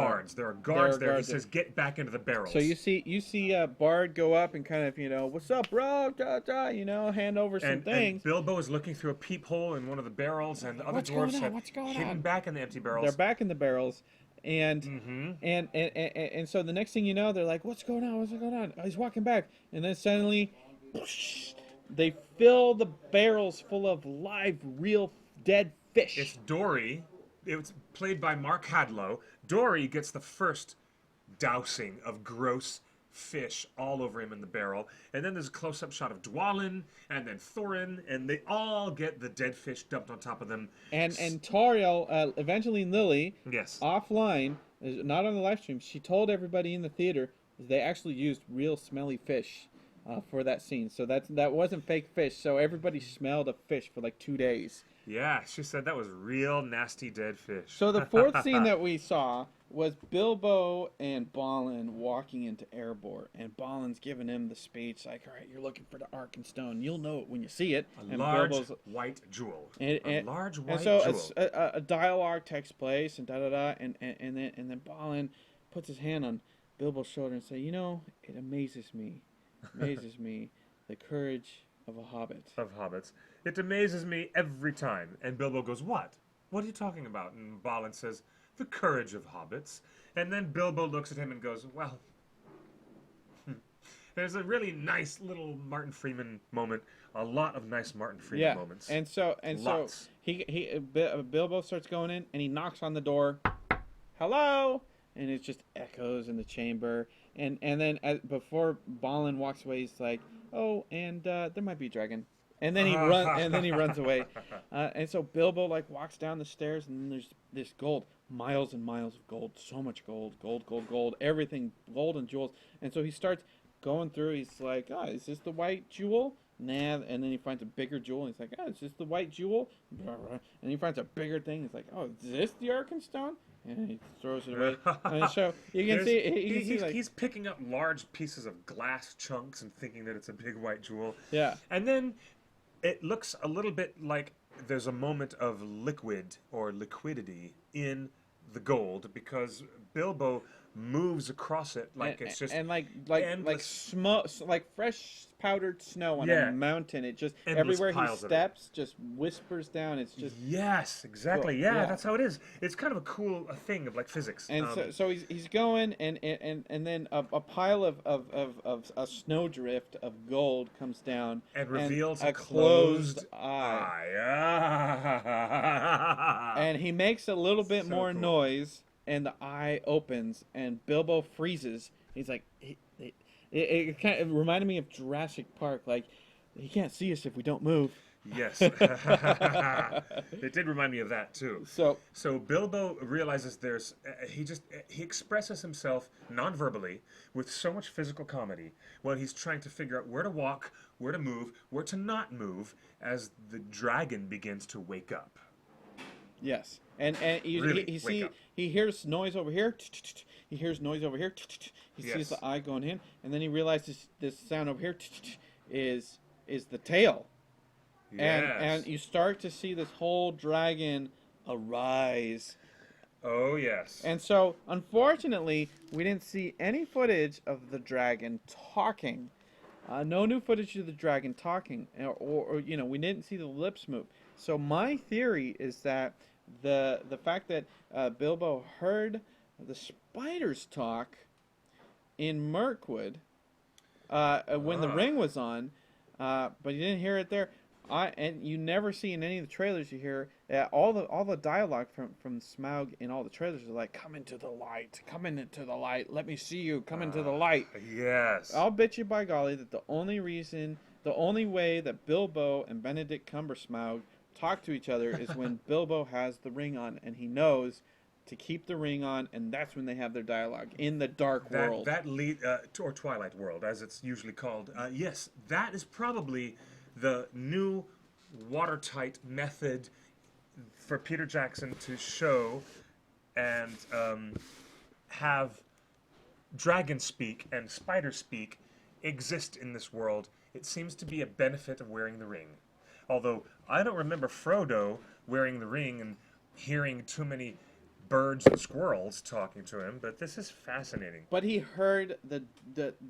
guards there. He says, get back into the barrels. So you see Bard go up and kind of, what's up, bro? Da, da, hand over some things. And Bilbo is looking through a peephole in one of the barrels, and the other dwarves have hidden back in the empty barrels. They're back in the barrels. And so the next thing you know, they're like, what's going on? Oh, he's walking back. And then suddenly, they fill the barrels full of live, real dead fish. It's Dory. It's played by Mark Hadlow. Dory gets the first dousing of gross fish all over him in the barrel. And then there's a close-up shot of Dwalin and then Thorin, and they all get the dead fish dumped on top of them. And Toriel, Evangeline Lilly, yes, offline, not on the live stream, she told everybody in the theater they actually used real smelly fish for that scene. So that wasn't fake fish. So everybody smelled of fish for like 2 days. Yeah, she said that was real nasty dead fish. So the fourth scene that we saw was Bilbo and Balin walking into Erebor, and Balin's giving him the speech like, all right, you're looking for the Arkenstone. You'll know it when you see it. A large white jewel. And so a dialogue takes place, and da-da-da, and then Balin puts his hand on Bilbo's shoulder and say, it amazes me amazes me, the courage of a hobbit. Of hobbits. It amazes me every time. And Bilbo goes, what? What are you talking about? And Balin says, the courage of hobbits. And then Bilbo looks at him and goes, well, there's a really nice little Martin Freeman moment. A lot of nice Martin Freeman moments. And so Bilbo starts going in, and he knocks on the door. Hello, and it just echoes in the chamber. And then before Balin walks away, he's like, oh, and there might be a dragon. And then he runs away. And so Bilbo like walks down the stairs, and then there's this gold, miles and miles of gold, so much gold, everything, gold and jewels. And so he starts going through. He's like, oh, is this the white jewel? Nah. And then he finds a bigger jewel, and he's like, oh, is this the white jewel? And he finds a bigger thing. He's like, oh, is this the Arkenstone? And he throws it away. And so you can see he's picking up large pieces of glass chunks and thinking that it's a big white jewel. Yeah. And then it looks a little bit like there's a moment of liquid or liquidity in the gold because Bilbo moves across it like it's just like endless, smoke, like fresh powdered snow on a mountain. It just everywhere he steps just whispers down. It's just exactly cool. Yeah, that's how it is. It's kind of a cool thing of like physics. And so he's going and then a pile of a snowdrift of gold comes down and reveals a closed eye. And he makes a little bit more cool. noise. And the eye opens, and Bilbo freezes. He's like, it kind of reminded me of Jurassic Park. Like, he can't see us if we don't move. Yes, it did remind me of that too. So Bilbo realizes he expresses himself non-verbally with so much physical comedy while he's trying to figure out where to walk, where to move, where to not move as the dragon begins to wake up. Yes. And he hears noise over here. He hears noise over here. He sees the eye going in, and then he realizes this sound over here is the tail. Yes. And you start to see this whole dragon arise. Oh yes. And so, unfortunately, we didn't see any footage of the dragon talking. No new footage of the dragon talking, or we didn't see the lips move. So my theory is that the fact that Bilbo heard the spiders talk in Mirkwood when the ring was on, but he didn't hear it there. And you never see in any of the trailers you hear all the dialogue from Smaug in all the trailers are like, come into the light, let me see you, come into the light. Yes. I'll bet you by golly that the only way that Bilbo and Benedict Cumbersmaug talk to each other is when Bilbo has the ring on and he knows to keep the ring on, and that's when they have their dialogue in the dark world. Or Twilight World, as it's usually called. Yes, that is probably the new watertight method for Peter Jackson to show and have dragon speak and spider speak exist in this world. It seems to be a benefit of wearing the ring. Although I don't remember Frodo wearing the ring and hearing too many birds and squirrels talking to him, but this is fascinating. But he heard the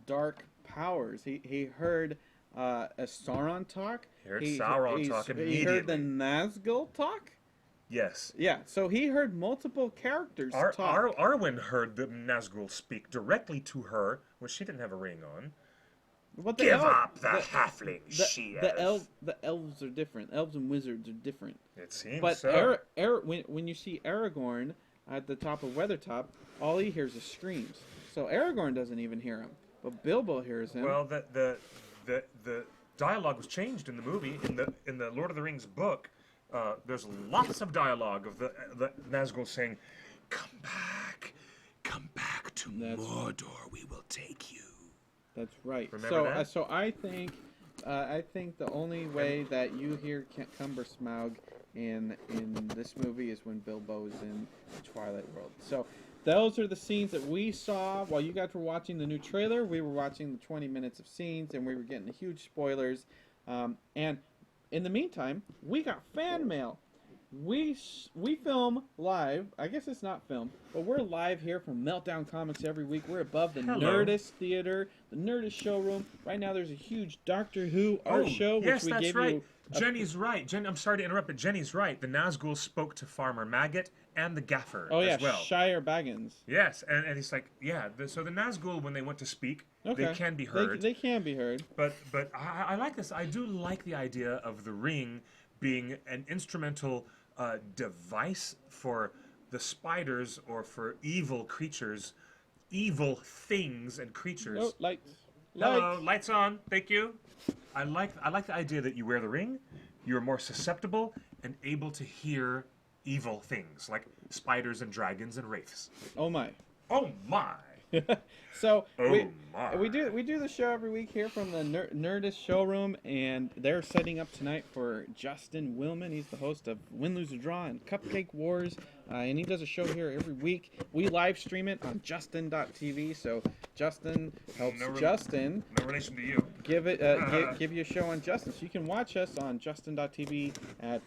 dark powers. He heard Sauron talk. He heard Sauron talk immediately. He heard the Nazgul talk. Yes. Yeah, so he heard multiple characters talk. Arwen heard the Nazgul speak directly to her when she didn't have a ring on. What Give up the halfling, she is. The elves are different. Elves and wizards are different. It seems but so. When you see Aragorn at the top of Weathertop, all he hears is screams. So Aragorn doesn't even hear him, but Bilbo hears him. Well, the dialogue was changed in the movie. In the Lord of the Rings book, there's lots of dialogue of the Nazgul saying, come back to Mordor. We will take you." That's right. Remember that? So I think the only way that you hear Cumbersmaug in this movie is when Bilbo's in the Twilight World. So those are the scenes that we saw while you guys were watching the new trailer. We were watching the 20 minutes of scenes, and we were getting the huge spoilers. And in the meantime, we got fan mail. we film live. I guess it's not film, but we're live here from Meltdown Comics every week. We're above the Nerdist Theater, the Nerdist Showroom. Right now, there's a huge Doctor Who art show, yes, which we that's gave right. you. Jenny's right. I'm sorry to interrupt, but Jenny's right. The Nazgul spoke to Farmer Maggot and the Gaffer as well. Shire Baggins. Yes, and it's like, so the Nazgul, when they want to speak, they can be heard. They can be heard. But I like this. I do like the idea of the ring being an instrumental device for the spiders or for evil creatures, evil things and creatures. Oh, lights. Hello, lights on. Thank you. I like the idea that you wear the ring. You're more susceptible and able to hear evil things like spiders and dragons and wraiths. Oh my. Oh my. So my. we do the show every week here from the Nerdist Showroom, and they're setting up tonight for Justin Willman. He's the host of Win, Lose, or Draw and Cupcake Wars, and he does a show here every week. We live stream it on Justin.tv, so Justin helps Justin. No relation to you. Give you a show on Justin, so you can watch us on Justin.tv at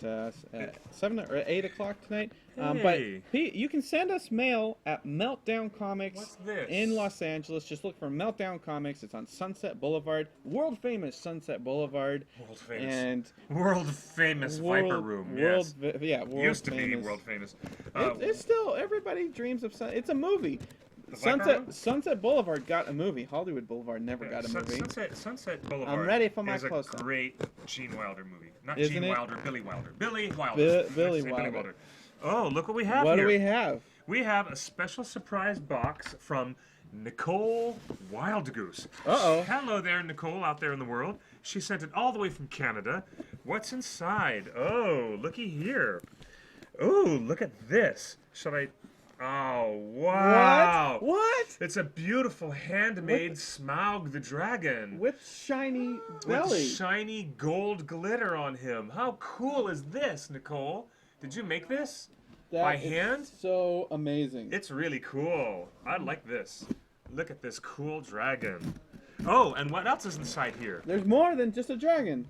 7 or 8 o'clock tonight. But Pete, you can send us mail at Meltdown Comics in Los Angeles. Just look for Meltdown Comics. It's on Sunset Boulevard, world famous Sunset Boulevard. World famous Viper Room. Yes. World used to famous. be world famous. It's still, everybody dreams of it's a movie. Sunset Boulevard got a movie. Hollywood Boulevard never got a movie. Sunset Boulevard. I'm ready for my is close-up. a great Gene Wilder movie. Not Isn't Gene it? Wilder, Billy Wilder. Billy Wilder. Billy Wilder. Oh, look what we have What here. do we have? We have a special surprise box from Nicole Wildgoose. Uh-oh. Hello there, Nicole, out there in the world. She sent it all the way from Canada. What's inside? Oh, looky here. Oh, look at this. Should I... Oh, wow. What? It's a beautiful handmade Smaug the Dragon. With shiny belly. With shiny gold glitter on him. How cool is this, Nicole? Did you make this? By hand? So amazing. It's really cool. I like this. Look at this cool dragon. Oh, and what else is inside here? There's more than just a dragon.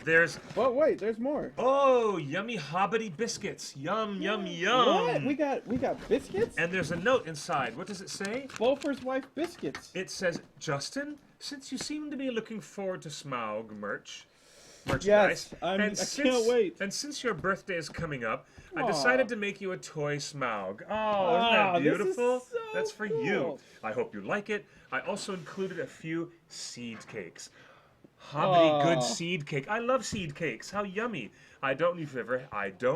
There's... But wait, there's more. Oh, yummy Hobbity biscuits. Yum, yum, yum. What? We got biscuits? And there's a note inside. What does it say? Bofer's Wife biscuits. It says, Justin, since you seem to be looking forward to Smaug merchandise. Yes, I can't wait. And since your birthday is coming up, I decided to make you a toy Smaug. Oh, isn't that beautiful? This is so That's for cool. you. I hope you like it. I also included a few seed cakes. Hobbity good seed cake. I love seed cakes. How yummy. I don't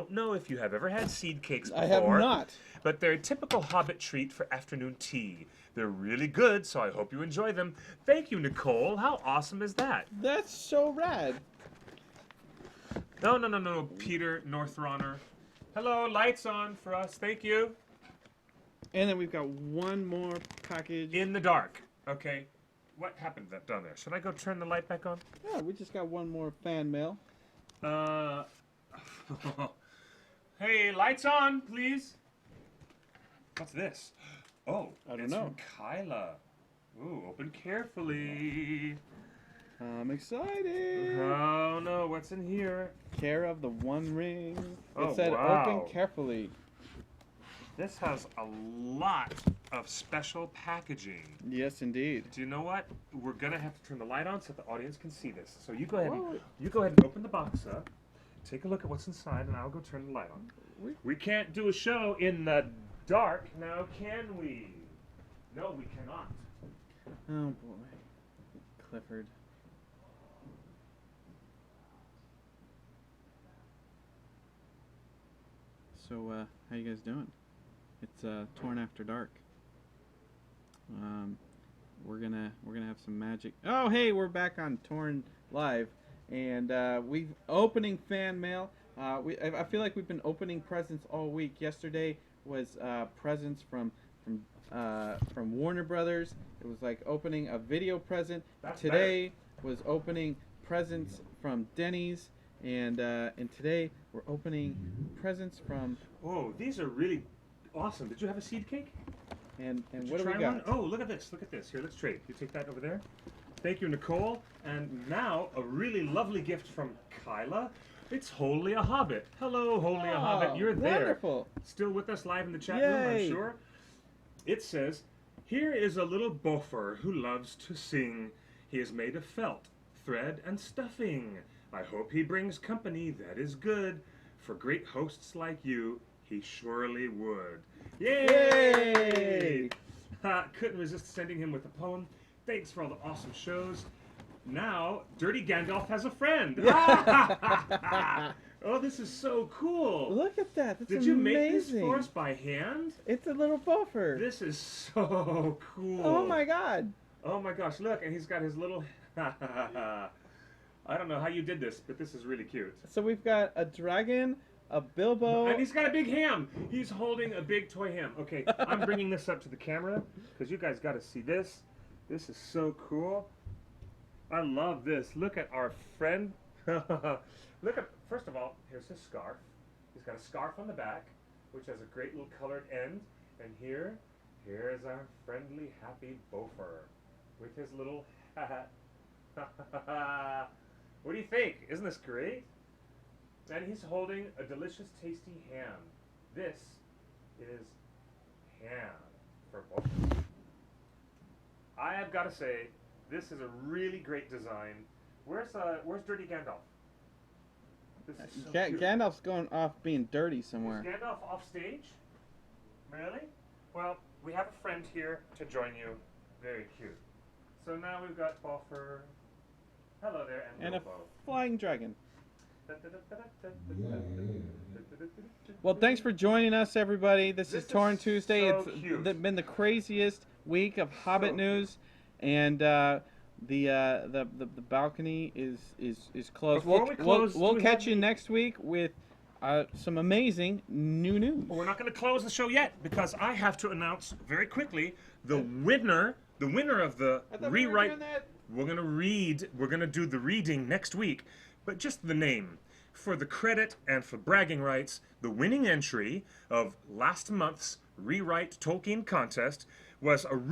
know if you have ever had seed cakes before. I have not. But they're a typical Hobbit treat for afternoon tea. They're really good, so I hope you enjoy them. Thank you, Nicole. How awesome is that? That's so rad. No, Peter Northrunner. Hello, lights on for us. Thank you. And then we've got one more package. In the dark. Okay. What happened down there? Should I go turn the light back on? Yeah, we just got one more fan mail. Hey, lights on, please. What's this? Oh, I don't know. From Kyla. Ooh, open carefully. I'm excited. Oh no, what's in here? Care of the One Ring. Oh, It said wow. open carefully. This has a lot of special packaging. Yes, indeed. Do you know what? We're gonna have to turn the light on so the audience can see this. So you go ahead and open the box up. Take a look at what's inside, and I'll go turn the light on. We can't do a show in the dark now, can we? No, we cannot. Oh boy, Clifford. So, how you guys doing? It's Torn After Dark. We're gonna have some magic. Oh, hey, we're back on Torn Live, and we've opening fan mail. I feel like we've been opening presents all week. Yesterday was presents from Warner Brothers. It was like opening a video present. Today was opening presents from Dennys. And today we're opening presents from... Oh, these are really awesome. Did you have a seed cake? And what do we got? Oh, look at this. Look at this. Here, let's trade. You take that over there. Thank you, Nicole. And now a really lovely gift from Kyla. It's Holy a Hobbit. Hello, Holy a Hobbit. You're there. Wonderful. Still with us live in the chat room, I'm Yay. sure. It says, here is a little boffer who loves to sing. He is made of felt, thread, and stuffing. I hope he brings company that is good. For great hosts like you, he surely would. Yay! Couldn't resist sending him with a poem. Thanks for all the awesome shows. Now, Dirty Gandalf has a friend. Oh, this is so cool. Look at that. That's Did you amazing. make this for us by hand? It's a little buffer. This is so cool. Oh my god. Oh my gosh, look, and he's got his little... I don't know how you did this, but this is really cute. So we've got a dragon, a Bilbo. And he's got a big ham. He's holding a big toy ham. Okay, I'm bringing this up to the camera because you guys got to see this. This is so cool. I love this. Look at our friend. Look at, first of all, here's his scarf. He's got a scarf on the back, which has a great little colored end. And here is our friendly, happy Boffer with his little hat. What do you think? Isn't this great? And he's holding a delicious, tasty ham. This is ham for Boffer. I have got to say, this is a really great design. Where's Dirty Gandalf? This is so cute. Gandalf's going off being dirty somewhere. Is Gandalf off stage? Really? Well, we have a friend here to join you. Very cute. So now we've got Boffer. Hello there, and a Bilbo. flying dragon. Well, thanks for joining us, everybody. This is Torn Tuesday. So It's cute. been the craziest week of Hobbit news, and the balcony is closed. Before we close, we'll catch you next week with some amazing new news. Well, we're not going to close the show yet because I have to announce very quickly the winner of the rewrite. We're going to do the reading next week, but just the name. For the credit and for bragging rights, the winning entry of last month's Rewrite Tolkien contest was a